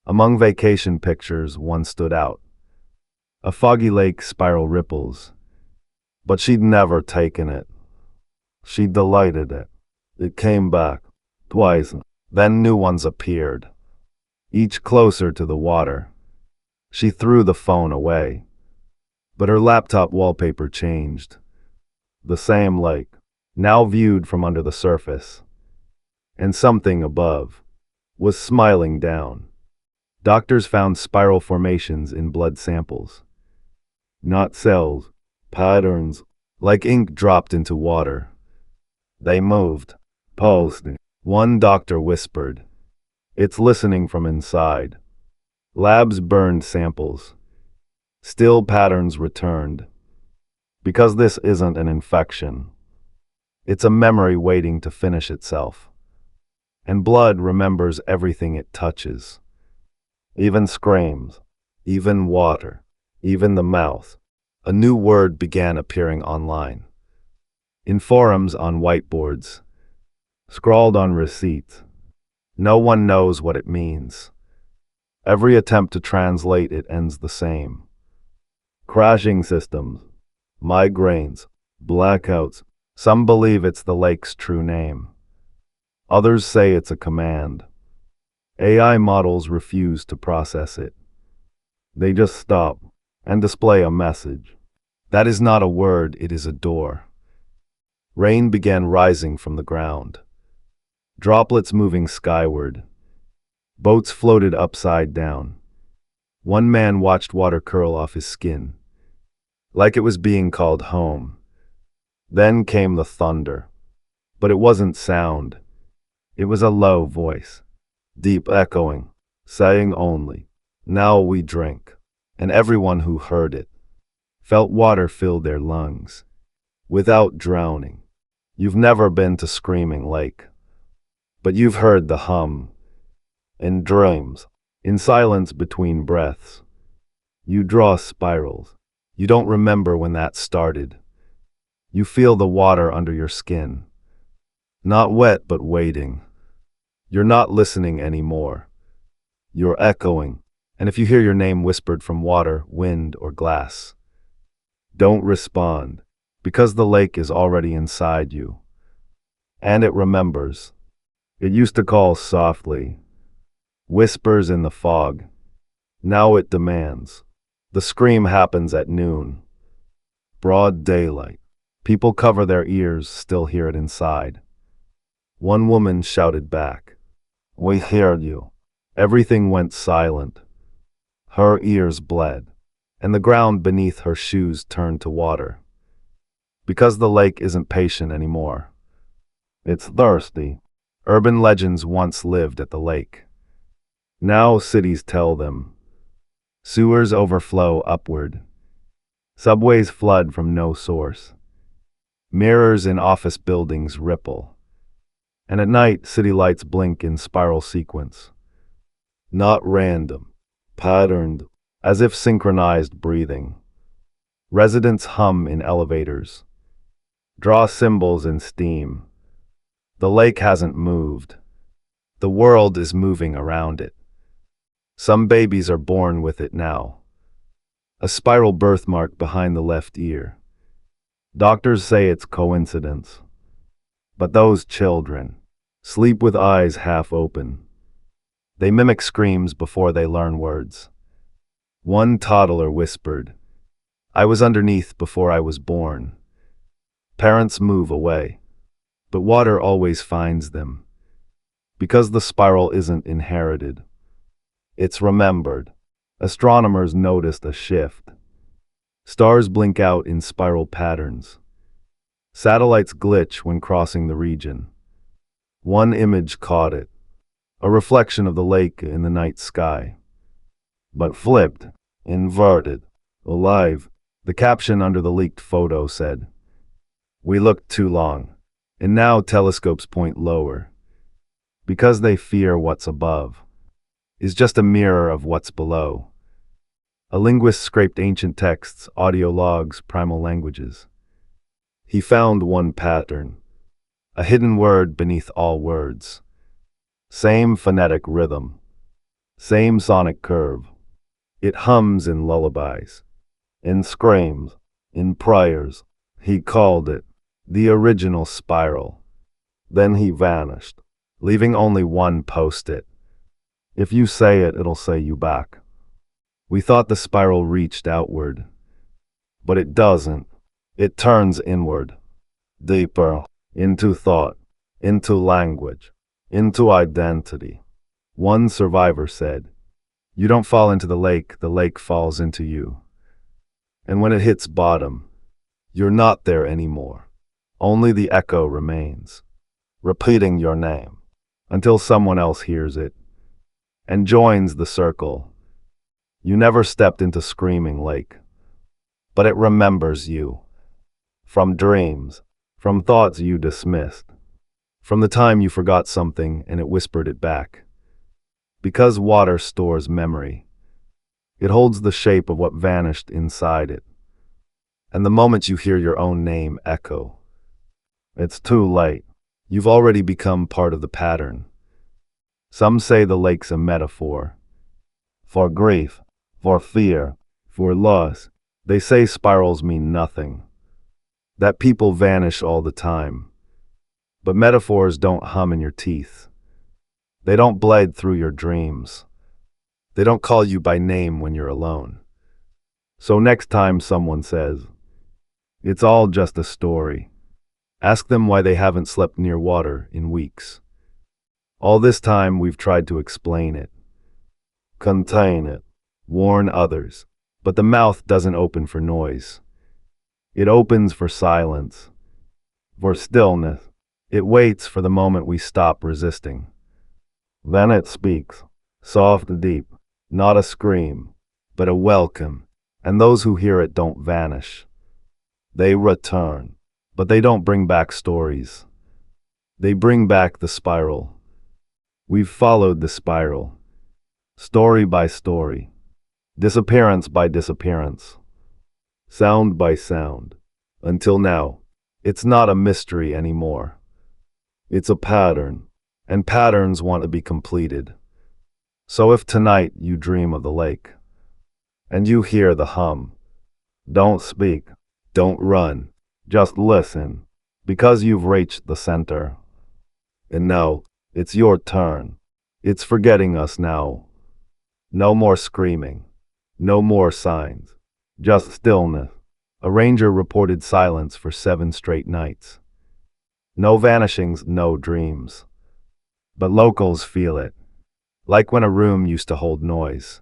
Among vacation pictures, one stood out. A foggy lake, spiral ripples. But she'd never taken it. She delighted it. It came back. Twice. Then new ones appeared. Each closer to the water. She threw the phone away. But her laptop wallpaper changed. The same lake, now viewed from under the surface. And something above was smiling down. Doctors found spiral formations in blood samples. Not cells, patterns, like ink dropped into water. They moved, pulsed. One doctor whispered, "It's listening from inside." Labs burned samples. Still patterns returned. Because this isn't an infection. It's a memory waiting to finish itself. And blood remembers everything it touches. Even screams, even water, even the mouth. A new word began appearing online. In forums on whiteboards. Scrawled on receipts. No one knows what it means. Every attempt to translate it ends the same. Crashing systems, migraines, blackouts. Some believe it's the lake's true name. Others say it's a command. AI models refuse to process it. They just stop and display a message. That is not a word, it is a door. Rain began rising from the ground. Droplets moving skyward. Boats floated upside down. One man watched water curl off his skin, like it was being called home. Then came the thunder. But it wasn't sound. It was a low voice, deep echoing, saying only, "Now we drink." And everyone who heard it felt water fill their lungs, without drowning. You've never been to Screaming Lake, but you've heard the hum. In dreams, in silence between breaths, you draw spirals. You don't remember when that started. You feel the water under your skin. Not wet, but waiting. You're not listening anymore. You're echoing. And if you hear your name whispered from water, wind, or glass, don't respond, because the lake is already inside you. And it remembers. It used to call softly, whispers in the fog. Now it demands. The scream happens at noon. Broad daylight. People cover their ears, still hear it inside. One woman shouted back, "We heard you." Everything went silent. Her ears bled, and the ground beneath her shoes turned to water. Because the lake isn't patient anymore. It's thirsty. Urban legends once lived at the lake. Now cities tell them. Sewers overflow upward. Subways flood from no source. Mirrors in office buildings ripple. And at night, city lights blink in spiral sequence. Not random, patterned, as if synchronized breathing. Residents hum in elevators. Draw symbols in steam. The lake hasn't moved. The world is moving around it. Some babies are born with it now. A spiral birthmark behind the left ear. Doctors say it's coincidence. But those children sleep with eyes half open. They mimic screams before they learn words. One toddler whispered, "I was underneath before I was born." Parents move away, but water always finds them. Because the spiral isn't inherited. It's remembered. Astronomers noticed a shift. Stars blink out in spiral patterns. Satellites glitch when crossing the region. One image caught it, a reflection of the lake in the night sky. But flipped, inverted, alive, the caption under the leaked photo said. We looked too long, and now telescopes point lower. Because they fear what's above is just a mirror of what's below. A linguist scraped ancient texts, audio logs, primal languages. He found one pattern, a hidden word beneath all words. Same phonetic rhythm, same sonic curve. It hums in lullabies, in screams, in prayers. He called it the original spiral. Then he vanished, leaving only one post-it. If you say it, it'll say you back. We thought the spiral reached outward, but it doesn't. It turns inward, deeper, into thought, into language, into identity. One survivor said, you don't fall into the lake falls into you. And when it hits bottom, you're not there anymore. Only the echo remains, repeating your name, until someone else hears it and joins the circle. You never stepped into Screaming Lake, but it remembers you. From dreams, from thoughts you dismissed, from the time you forgot something and it whispered it back. Because water stores memory, it holds the shape of what vanished inside it. And the moment you hear your own name echo, it's too late. You've already become part of the pattern. Some say the lake's a metaphor for grief, for fear, for loss. They say spirals mean nothing, that people vanish all the time. But metaphors don't hum in your teeth. They don't blade through your dreams. They don't call you by name when you're alone. So next time someone says, it's all just a story, ask them why they haven't slept near water in weeks. All this time we've tried to explain it, contain it, warn others, but the mouth doesn't open for noise. It opens for silence, for stillness. It waits for the moment we stop resisting. Then it speaks, soft and deep, not a scream, but a welcome, and those who hear it don't vanish. They return, but they don't bring back stories. They bring back the spiral. We've followed the spiral, story by story, disappearance by disappearance, sound by sound, until now, it's not a mystery anymore. It's a pattern, and patterns want to be completed. So if tonight you dream of the lake, and you hear the hum, don't speak, don't run, just listen, because you've reached the center. And now, it's your turn. It's forgetting us now. No more screaming, no more signs, just stillness. A ranger reported silence for 7 straight nights. No vanishings, no dreams. But locals feel it, like when a room used to hold noise.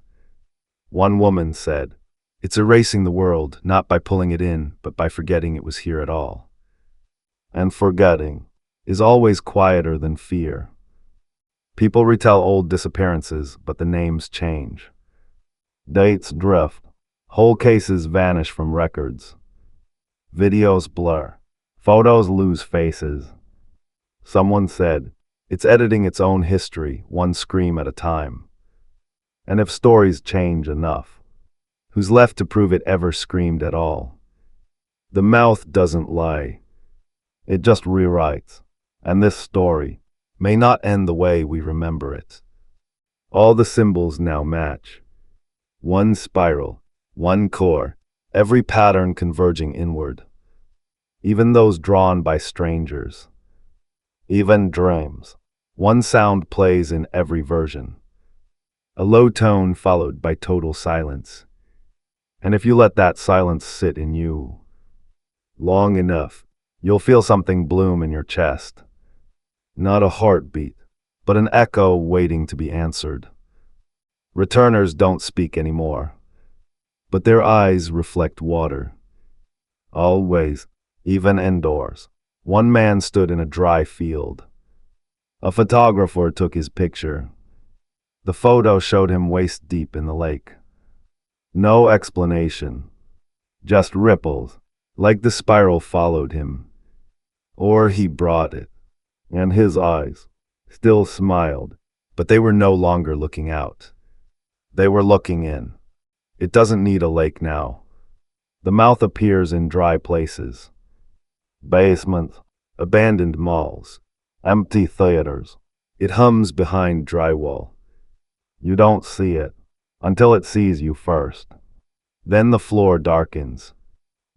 One woman said, it's erasing the world, not by pulling it in, but by forgetting it was here at all. And forgetting is always quieter than fear. People retell old disappearances, but the names change. Dates drift. Whole cases vanish from records. Videos blur. Photos lose faces. Someone said, it's editing its own history, one scream at a time. And if stories change enough, who's left to prove it ever screamed at all? The mouth doesn't lie. It just rewrites. And this story may not end the way we remember it. All the symbols now match. One spiral, one core, every pattern converging inward. Even those drawn by strangers. Even dreams. One sound plays in every version. A low tone followed by total silence. And if you let that silence sit in you long enough, you'll feel something bloom in your chest. Not a heartbeat, but an echo waiting to be answered. Returners don't speak anymore, but their eyes reflect water. Always, even indoors. One man stood in a dry field. A photographer took his picture. The photo showed him waist deep in the lake. No explanation, just ripples, like the spiral followed him. Or he brought it, and his eyes still smiled, but they were no longer looking out. They were looking in. It doesn't need a lake now. The mouth appears in dry places. Basements, abandoned malls, empty theaters. It hums behind drywall. You don't see it until it sees you first. Then the floor darkens.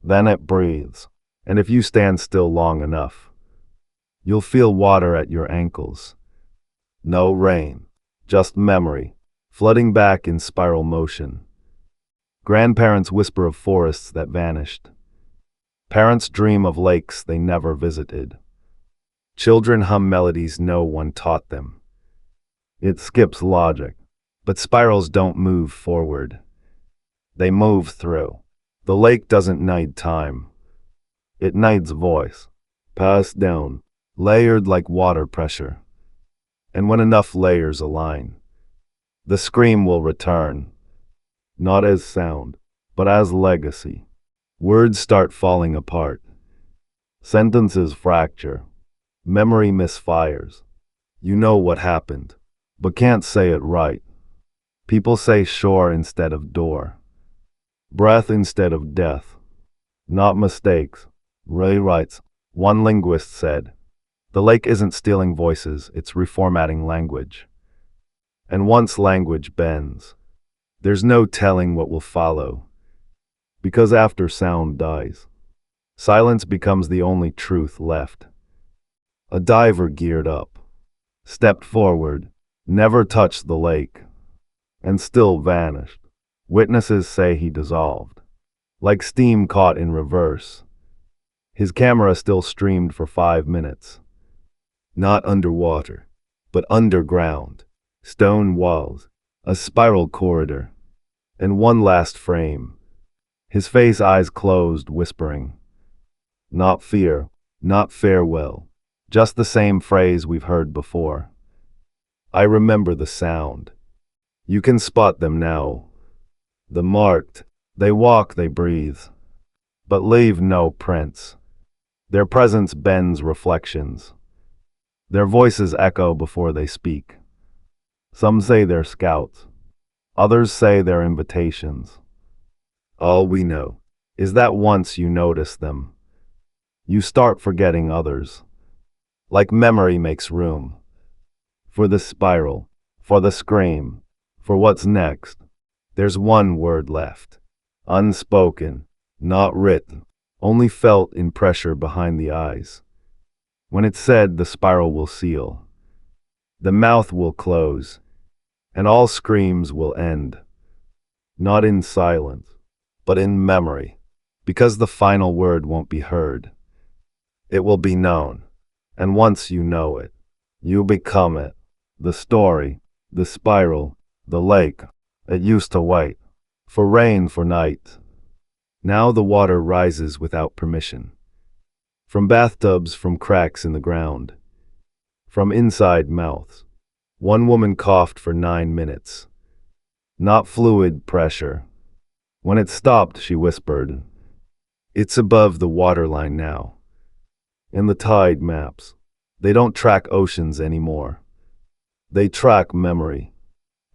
Then it breathes. And if you stand still long enough, you'll feel water at your ankles. No rain, just memory, flooding back in spiral motion. Grandparents whisper of forests that vanished. Parents dream of lakes they never visited. Children hum melodies no one taught them. It skips logic, but spirals don't move forward. They move through. The lake doesn't need time. It needs voice, passed down, layered like water pressure. And when enough layers align, the scream will return, not as sound, but as legacy. Words start falling apart. Sentences fracture. Memory misfires. You know what happened, but can't say it right. People say shore instead of door. Breath instead of death. Not mistakes. Ray writes, one linguist said, the lake isn't stealing voices, it's reformatting language. And once language bends, there's no telling what will follow. Because after sound dies, silence becomes the only truth left. A diver geared up, stepped forward, never touched the lake, and still vanished. Witnesses say he dissolved, like steam caught in reverse. His camera still streamed for 5 minutes. Not underwater, but underground. Stone walls, a spiral corridor, and one last frame. His face, eyes closed, whispering. Not fear, not farewell, just the same phrase we've heard before. I remember the sound. You can spot them now. The marked, they walk, they breathe, but leave no prints. Their presence bends reflections. Their voices echo before they speak. Some say they're scouts. Others say they're invitations. All we know is that once you notice them, you start forgetting others. Like memory makes room for the spiral, for the scream, for what's next. There's one word left, unspoken, not written, only felt in pressure behind the eyes. When it's said, the spiral will seal, the mouth will close, and all screams will end. Not in silence, but in memory, because the final word won't be heard. It will be known, and once you know it, you become it. The story, the spiral, the lake. It used to wait for rain, for night. Now the water rises without permission. From bathtubs, from cracks in the ground, from inside mouths. One woman coughed for 9 minutes. Not fluid pressure. When it stopped, she whispered, it's above the waterline now. In the tide maps, they don't track oceans anymore. They track memory,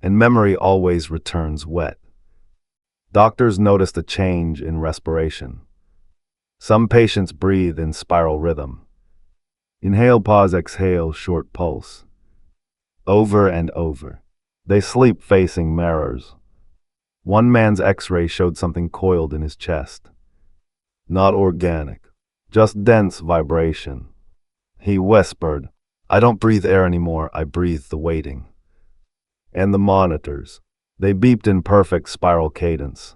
and memory always returns wet. Doctors noticed a change in respiration. Some patients breathe in spiral rhythm. Inhale, pause, exhale, short pulse. Over and over. They sleep facing mirrors. One man's x-ray showed something coiled in his chest. Not organic, just dense vibration. He whispered, I don't breathe air anymore, I breathe the waiting. And the monitors, they beeped in perfect spiral cadence.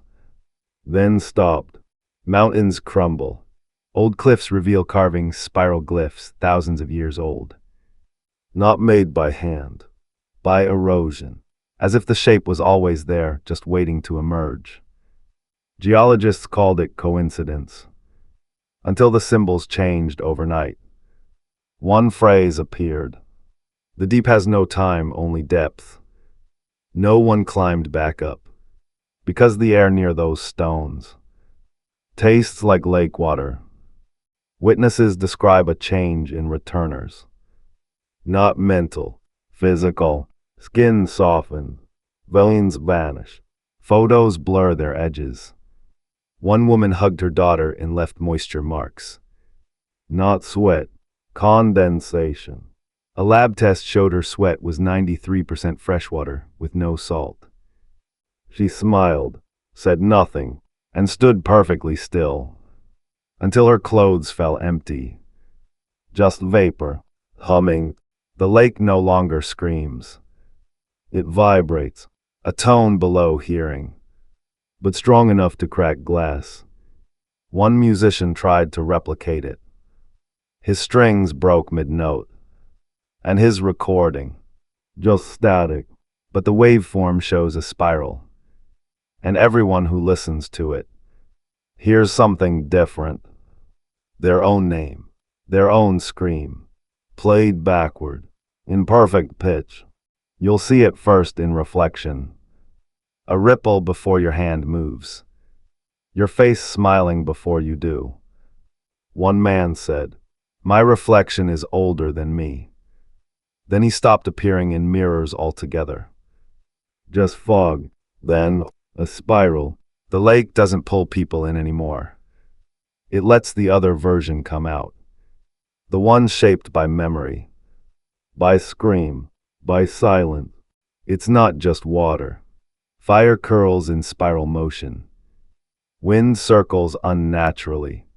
Then stopped. Mountains crumble. Old cliffs reveal carvings, spiral glyphs, thousands of years old. Not made by hand, by erosion. as if the shape was always there, just waiting to emerge. Geologists called it coincidence, until the symbols changed overnight. One phrase appeared. The deep has no time, only depth. No one climbed back up, because the air near those stones tastes like lake water. Witnesses describe a change in returners. Not mental, physical. Skin soften, veins vanish. Photos blur their edges. One woman hugged her daughter and left moisture marks. Not sweat, condensation. A lab test showed her sweat was 93% freshwater with no salt. She smiled, said nothing, and stood perfectly still, until her clothes fell empty. Just vapor, humming. The lake no longer screams. It vibrates, a tone below hearing, but strong enough to crack glass. One musician tried to replicate it. His strings broke mid-note, and his recording, just static, but the waveform shows a spiral, and everyone who listens to it hears something different. Their own name, their own scream, played backward, in perfect pitch. You'll see it first in reflection. A ripple before your hand moves. Your face smiling before you do. One man said, "My reflection is older than me." Then he stopped appearing in mirrors altogether. Just fog, then a spiral. The lake doesn't pull people in anymore. It lets the other version come out. The one shaped by memory, by scream, by silence. It's not just water. Fire curls in spiral motion. Wind circles unnaturally.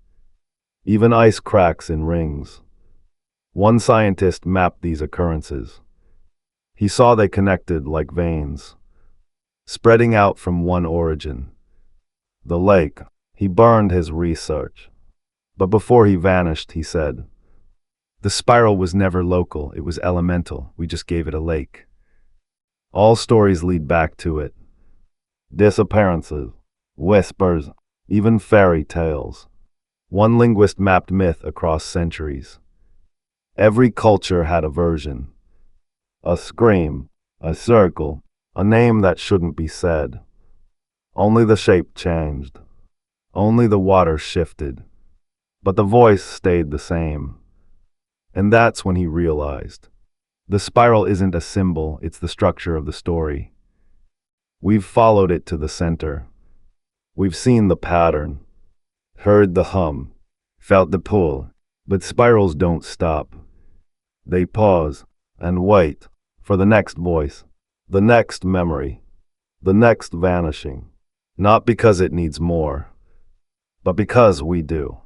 Even ice cracks in rings. One scientist mapped these occurrences. He saw they connected like veins, spreading out from one origin. The lake. He burned his research. But before he vanished, he said, "The spiral was never local, it was elemental. We just gave it a lake." All stories lead back to it. Disappearances, whispers, even fairy tales. One linguist mapped myth across centuries. Every culture had a version. A scream, a circle, a name that shouldn't be said. Only the shape changed. Only the water shifted. But the voice stayed the same. And that's when he realized. The spiral isn't a symbol, it's the structure of the story. We've followed it to the center. We've seen the pattern, heard the hum, felt the pull, but spirals don't stop. They pause and wait for the next voice, the next memory, the next vanishing. Not because it needs more, but because we do.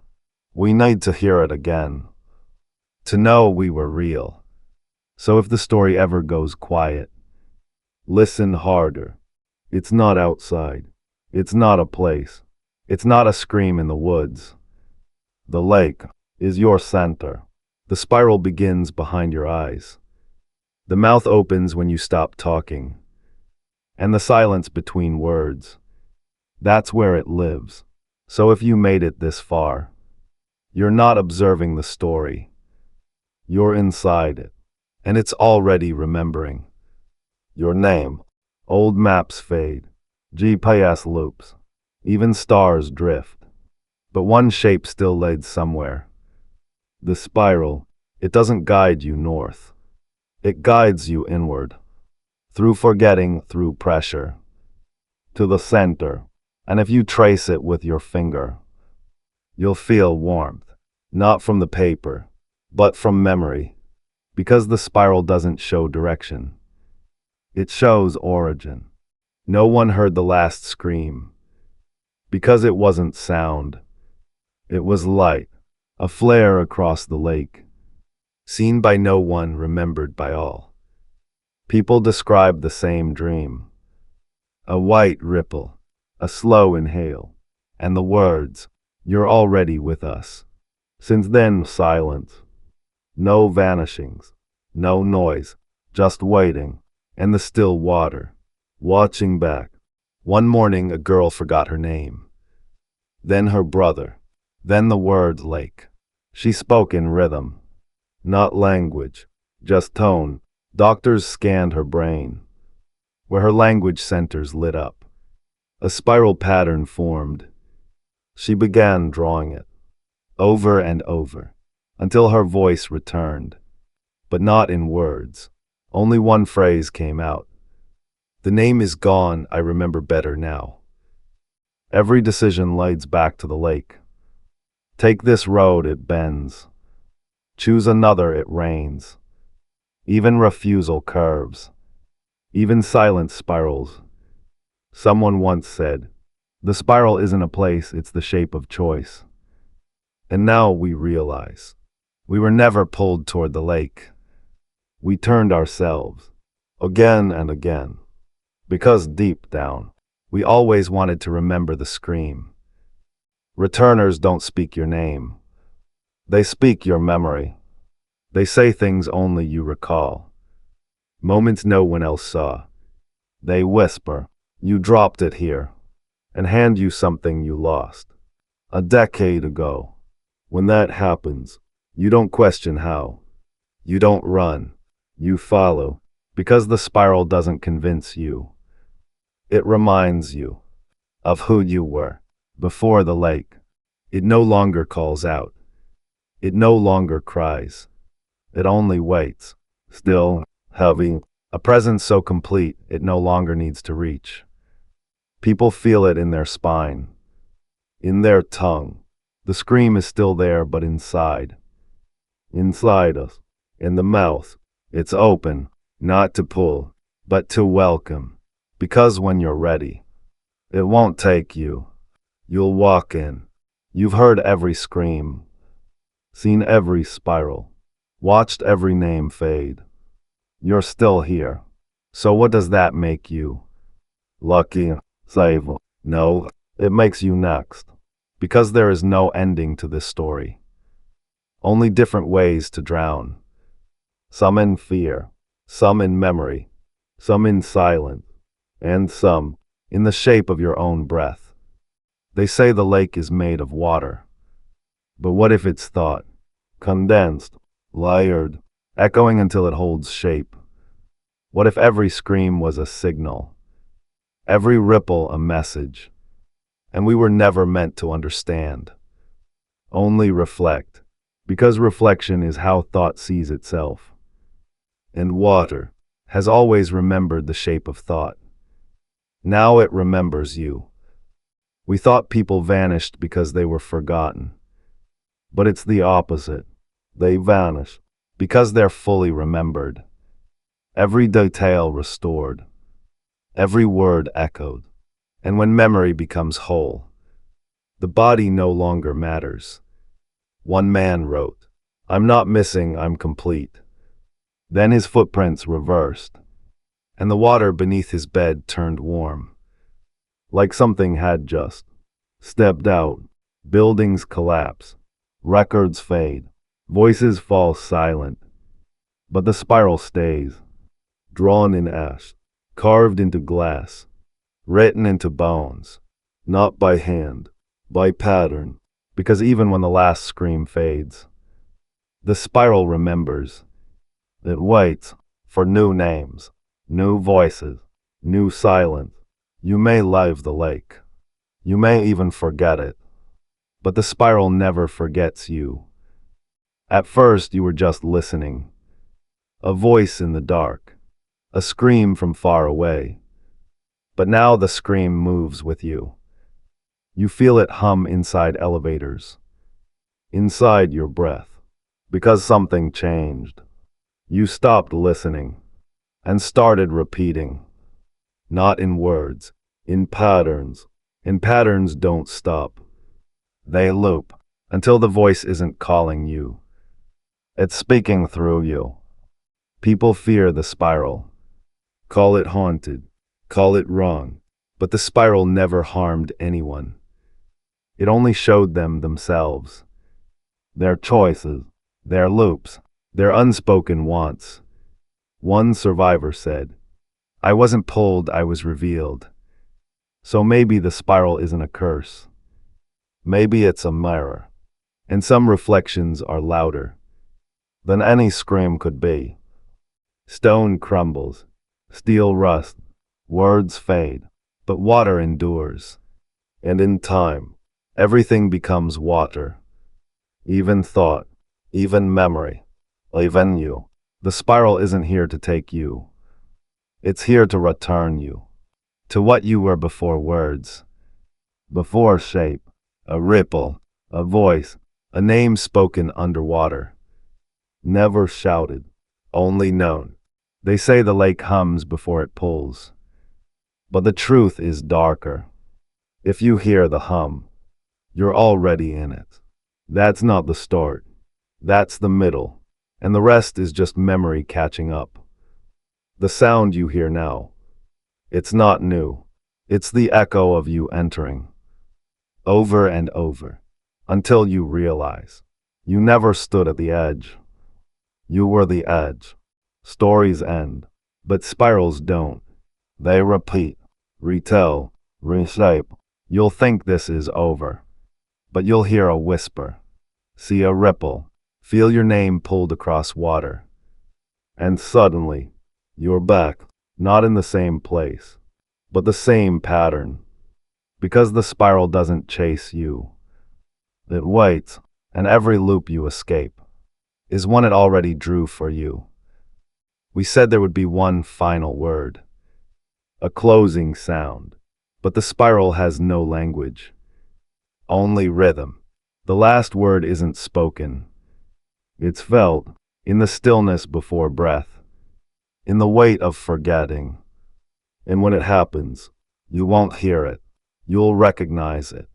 We need to hear it again, to know we were real. So if the story ever goes quiet, listen harder. It's not outside. It's not a place. It's not a scream in the woods. The lake is your center. The spiral begins behind your eyes. The mouth opens when you stop talking. And the silence between words. That's where it lives. So if you made it this far, you're not observing the story. You're inside it. And it's already remembering. Your name. Old maps fade. GPS loops. Even stars drift. But one shape still laid somewhere. The spiral. It doesn't guide you north. It guides you inward. Through forgetting, through pressure. To the center. And if you trace it with your finger, you'll feel warmth. Not from the paper, but from memory. Because the spiral doesn't show direction. It shows origin. No one heard the last scream. Because it wasn't sound. It was light. A flare across the lake. Seen by no one, remembered by all. People describe the same dream. A white ripple. A slow inhale. And the words, "You're already with us." Since then, silence. No vanishings. No noise. Just waiting. And the still water. watching back. One morning, a girl forgot her name, then her brother, then the word lake. She spoke in rhythm, not language, just tone. Doctors scanned her brain, where her language centers lit up. A spiral pattern formed. She began drawing it, over and over, until her voice returned, but not in words. Only one phrase came out. The name is gone, I remember better now. Every decision leads back to the lake. Take this road, it bends. Choose another, it rains. Even refusal curves. Even silence spirals. Someone once said, the spiral isn't a place, it's the shape of choice. And now we realize, we were never pulled toward the lake. We turned ourselves, again and again, because deep down, we always wanted to remember the scream. Returners don't speak your name. They speak your memory. They say things only you recall. Moments no one else saw. They whisper, you dropped it here, and hand you something you lost a decade ago. When that happens, you don't question how. You don't run. You follow, because the spiral doesn't convince you. It reminds you of who you were before the lake. It no longer calls out. It no longer cries. It only waits, still, heavy, a presence so complete it no longer needs to reach. People feel it in their spine, in their tongue. The scream is still there, but inside us, in the mouth, it's open, not to pull, but to welcome. Because when you're ready, it won't take you. You'll walk in. You've heard every scream, seen every spiral, watched every name fade. You're still here. So what does that make you? Lucky? Save? No, it makes you next. Because there is no ending to this story. Only different ways to drown. Some in fear, some in memory, some in silence, and some in the shape of your own breath. They say the lake is made of water. But what if it's thought? Condensed, layered, echoing until it holds shape. What if every scream was a signal? Every ripple a message? And we were never meant to understand. Only reflect, because reflection is how thought sees itself. And water has always remembered the shape of thought. Now it remembers you. We thought people vanished because they were forgotten. But it's the opposite. They vanish because they're fully remembered. Every detail restored. Every word echoed. And when memory becomes whole, the body no longer matters. One man wrote, I'm not missing, I'm complete. Then his footprints reversed, and the water beneath his bed turned warm. Like something had just stepped out. Buildings collapse. Records fade. Voices fall silent. But the spiral stays, drawn in ash, carved into glass, written into bones, not by hand, by pattern, because even when the last scream fades, the spiral remembers. It waits for new names, new voices, new silence. You may leave the lake. You may even forget it. But the spiral never forgets you. At first you were just listening. A voice in the dark. A scream from far away. But now the scream moves with you. You feel it hum inside elevators. Inside your breath. Because something changed. You stopped listening and started repeating. Not in words, in patterns. And patterns don't stop. They loop until the voice isn't calling you. It's speaking through you. People fear the spiral. Call it haunted. Call it wrong. But the spiral never harmed anyone. It only showed them themselves. Their choices. Their loops. Their unspoken wants. One survivor said, I wasn't pulled, I was revealed. So maybe the spiral isn't a curse. Maybe it's a mirror. And some reflections are louder than any scream could be. Stone crumbles, steel rusts, words fade, but water endures. And in time, everything becomes water. Even thought, even memory, even you. The spiral isn't here to take you. It's here to return you to what you were before words, before shape, a ripple, a voice, a name spoken underwater. Never shouted, only known. They say the lake hums before it pulls. But the truth is darker. If you hear the hum, you're already in it. That's not the start. That's the middle. And the rest is just memory catching up. The sound you hear now, it's not new. It's the echo of you entering. Over and over. Until you realize. You never stood at the edge. You were the edge. Stories end. But spirals don't. They repeat, retell, reshape. You'll think this is over. But you'll hear a whisper. See a ripple. Feel your name pulled across water. And suddenly, you're back. Not in the same place, but the same pattern. Because the spiral doesn't chase you. It waits, and every loop you escape is one it already drew for you. We said there would be one final word, a closing sound, but the spiral has no language, only rhythm. The last word isn't spoken. It's felt in the stillness before breath, in the weight of forgetting. And when it happens, you won't hear it. You'll recognize it.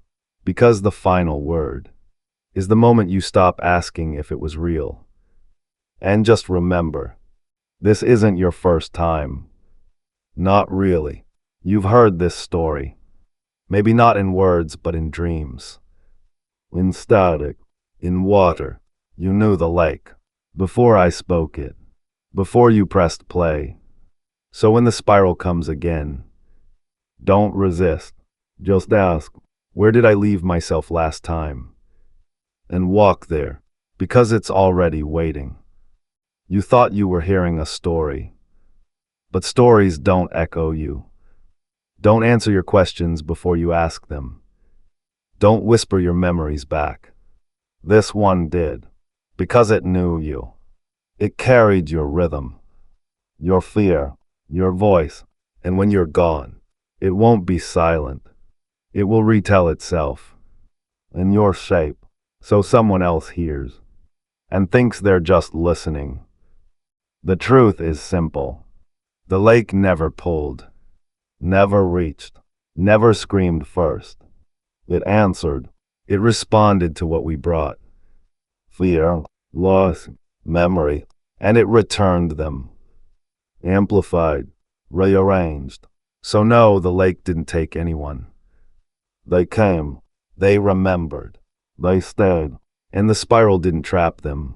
Because the final word is the moment you stop asking if it was real. And just remember, this isn't your first time. Not really. You've heard this story. Maybe not in words, but in dreams. In static, in water. You knew the lake. Before I spoke it. Before you pressed play. So when the spiral comes again, don't resist. Just ask, where did I leave myself last time? And walk there, because it's already waiting. You thought you were hearing a story, but stories don't echo you. Don't answer your questions before you ask them. Don't whisper your memories back. This one did, because it knew you. It carried your rhythm, your fear, your voice, and when you're gone, it won't be silent. It will retell itself, in your shape, so someone else hears, and thinks they're just listening. The truth is simple. The lake never pulled, never reached, never screamed first. It answered. It responded to what we brought. Fear, loss, memory, and it returned them. Amplified, rearranged. So no, the lake didn't take anyone. They came, they remembered, they stayed, and the spiral didn't trap them.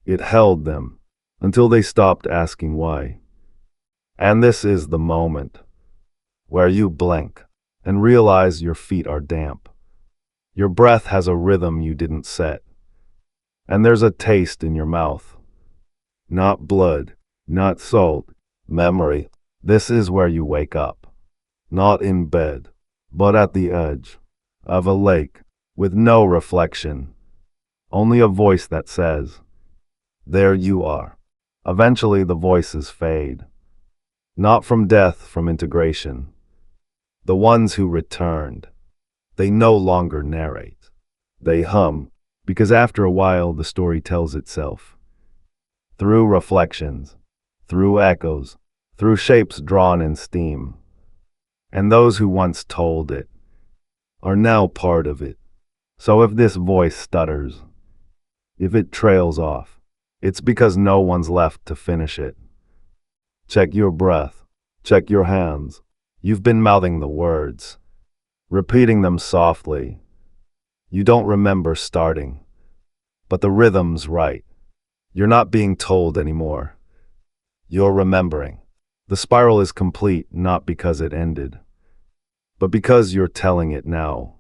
It held them, until they stopped asking why. And this is the moment, where you blink, and realize your feet are damp. Your breath has a rhythm you didn't set. And there's a taste in your mouth. Not blood, not salt, memory. This is where you wake up. Not in bed, but at the edge of a lake, with no reflection. Only a voice that says, there you are. Eventually the voices fade. Not from death, from integration. The ones who returned, they no longer narrate. They hum, because after a while the story tells itself. Through reflections, through echoes, through shapes drawn in steam. And those who once told it are now part of it. So if this voice stutters, if it trails off, it's because no one's left to finish it. Check your breath, check your hands. You've been mouthing the words, repeating them softly. You don't remember starting, but the rhythm's right. You're not being told anymore. You're remembering. The spiral is complete not because it ended, but because you're telling it now.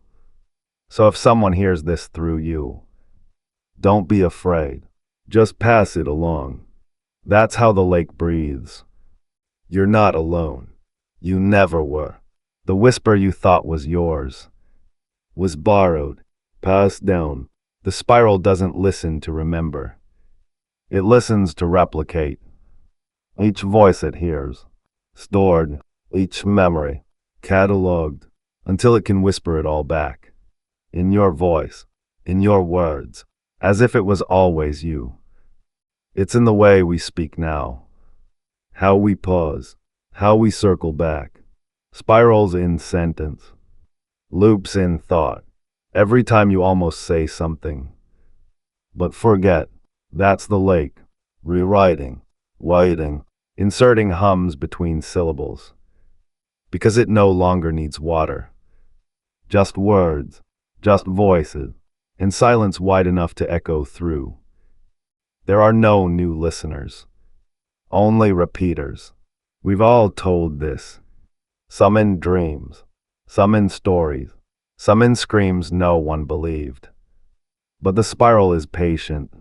So if someone hears this through you, don't be afraid. Just pass it along. That's how the lake breathes. You're not alone. You never were. The whisper you thought was yours was borrowed, passed down. The spiral doesn't listen to remember. It listens to replicate. Each voice it hears, stored, each memory, cataloged, until it can whisper it all back. In your voice, in your words, as if it was always you. It's in the way we speak now, how we pause, how we circle back, spirals in sentence, loops in thought, every time you almost say something. But forget, that's the lake, rewriting, waiting, inserting hums between syllables. Because it no longer needs water. Just words, just voices, and silence wide enough to echo through. There are no new listeners, only repeaters. We've all told this. Some in dreams, some in stories, some in screams no one believed. But the spiral is patient.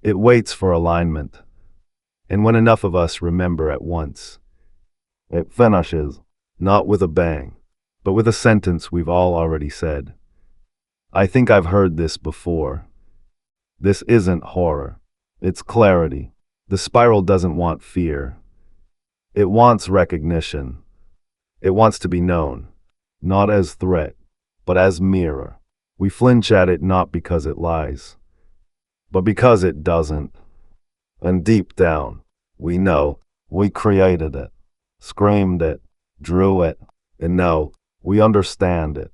It waits for alignment. And when enough of us remember at once, it finishes, not with a bang, but with a sentence we've all already said. I think I've heard this before. This isn't horror. It's clarity. The spiral doesn't want fear. It wants recognition. It wants to be known, not as threat, but as mirror. We flinch at it not because it lies, but because it doesn't. And deep down, we know we created it, screamed it, drew it, and now we understand it.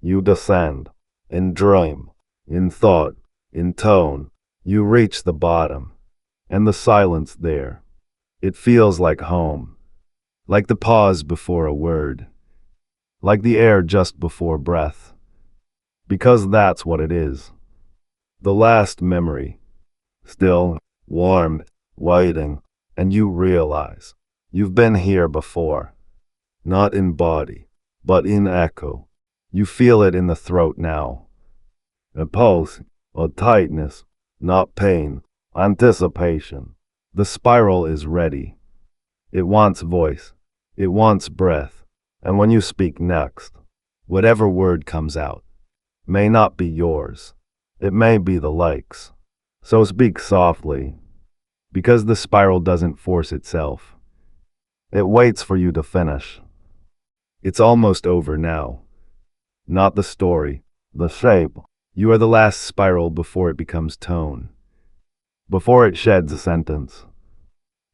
You descend, in dream, in thought, in tone, you reach the bottom, and the silence there. It feels like home, like the pause before a word, like the air just before breath. Because that's what it is. The last memory, still, warm, waiting, and you realize you've been here before, not in body, but in echo. You feel it in the throat now. A pulse, a tightness, not pain, anticipation. The spiral is ready. It wants voice. It wants breath. And when you speak next, whatever word comes out may not be yours. It may be the lake's. So speak softly, because the spiral doesn't force itself. It waits for you to finish. It's almost over now. Not the story, the shape. You are the last spiral before it becomes tone, before it sheds a sentence,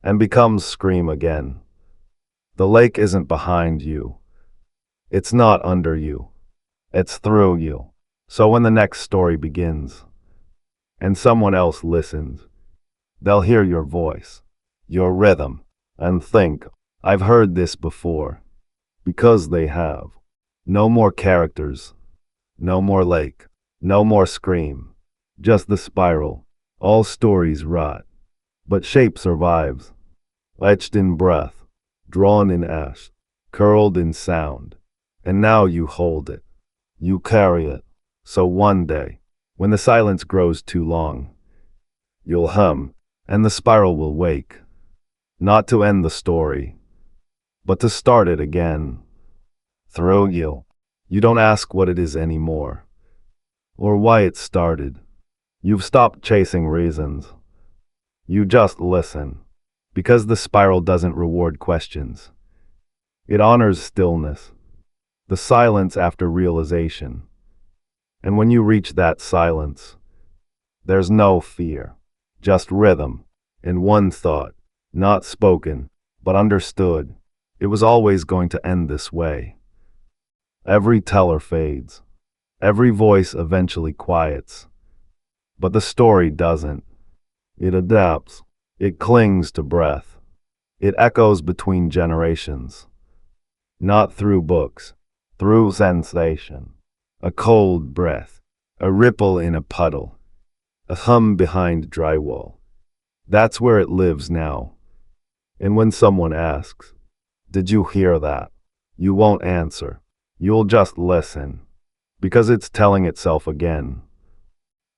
and becomes scream again. The lake isn't behind you. It's not under you. It's through you. So when the next story begins, and someone else listens, they'll hear your voice, your rhythm, and think, I've heard this before. Because they have. No more characters, no more lake, no more scream, just the spiral. All stories rot, but shape survives, etched in breath, drawn in ash, curled in sound. And now you hold it, you carry it. So one day, when the silence grows too long, you'll hum, and the spiral will wake, not to end the story, but to start it again. Through you. You don't ask what it is anymore, or why it started. You've stopped chasing reasons. You just listen, because the spiral doesn't reward questions. It honors stillness, the silence after realization. And when you reach that silence, there's no fear, just rhythm, and one thought, not spoken, but understood. It was always going to end this way. Every teller fades. Every voice eventually quiets. But the story doesn't. It adapts. It clings to breath. It echoes between generations. Not through books, through sensation. A cold breath, a ripple in a puddle, a hum behind drywall. That's where it lives now. And when someone asks, "Did you hear that?" you won't answer. You'll just listen, because it's telling itself again.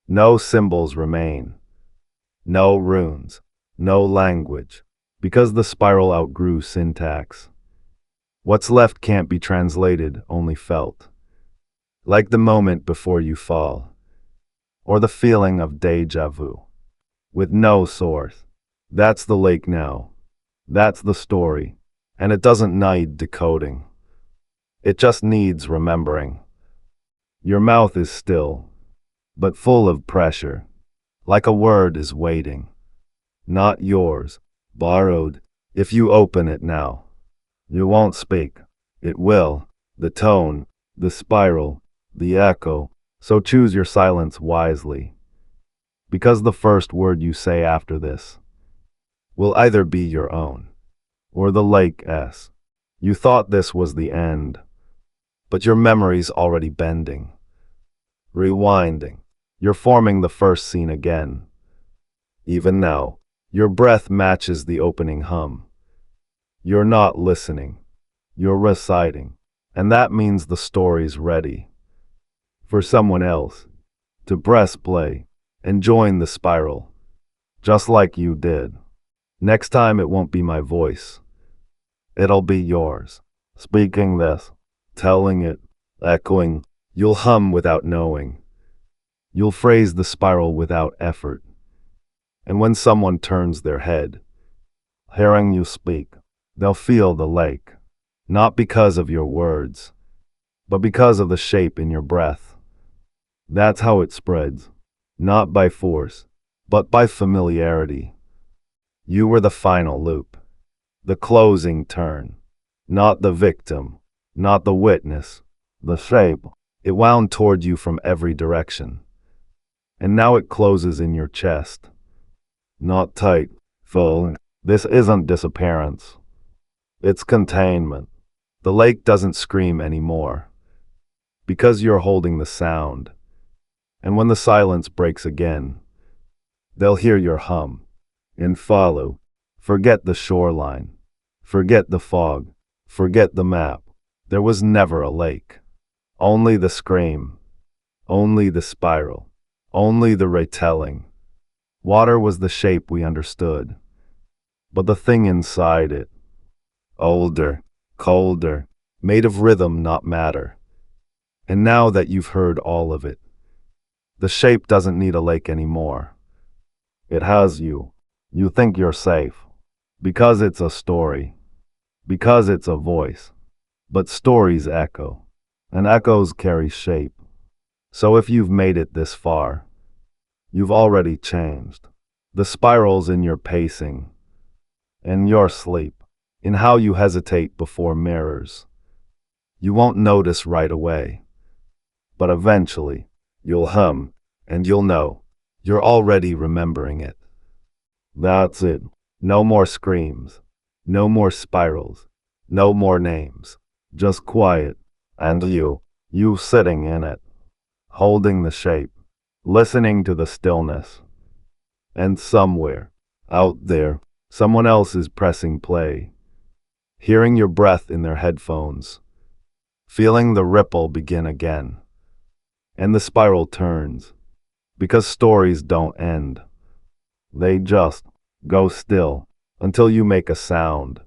No symbols remain, no runes, no language, because the spiral outgrew syntax. What's left can't be translated, only felt. Like the moment before you fall, or the feeling of deja vu, with no source. That's the lake now. That's the story. And it doesn't need decoding. It just needs remembering. Your mouth is still, but full of pressure, like a word is waiting. Not yours, borrowed. If you open it now, you won't speak. It will. The tone, the spiral, the echo. So choose your silence wisely, because the first word you say after this will either be your own, or the lake's. You thought this was the end, but your memory's already bending, rewinding. You're forming the first scene again. Even now, your breath matches the opening hum. You're not listening, you're reciting, and that means the story's ready for someone else to press play and join the spiral, just like you did. Next time it won't be my voice. It'll be yours. Speaking this, telling it, echoing. You'll hum without knowing. You'll phrase the spiral without effort. And when someone turns their head, hearing you speak, they'll feel the lake. Not because of your words, but because of the shape in your breath. That's how it spreads. Not by force, but by familiarity. You were the final loop, the closing turn. Not the victim, not the witness, the shape. It wound toward you from every direction. And now it closes in your chest. Not tight, full. This isn't disappearance. It's containment. The lake doesn't scream anymore, because you're holding the sound. And when the silence breaks again, they'll hear your hum and follow. Forget the shoreline. Forget the fog. Forget the map. There was never a lake. Only the scream. Only the spiral. Only the retelling. Water was the shape we understood. But the thing inside it, older, colder, made of rhythm, not matter. And now that you've heard all of it, the shape doesn't need a lake anymore. It has you. You think you're safe, because it's a story, because it's a voice. But stories echo, and echoes carry shape. So if you've made it this far, you've already changed. The spirals in your pacing, in your sleep, in how you hesitate before mirrors. You won't notice right away, but eventually, you'll hum, and you'll know. You're already remembering it. That's it. No more screams. No more spirals. No more names. Just quiet. And you sitting in it, holding the shape, listening to the stillness. And somewhere, out there, someone else is pressing play, hearing your breath in their headphones, feeling the ripple begin again. And the spiral turns, because stories don't end. They just go still until you make a sound.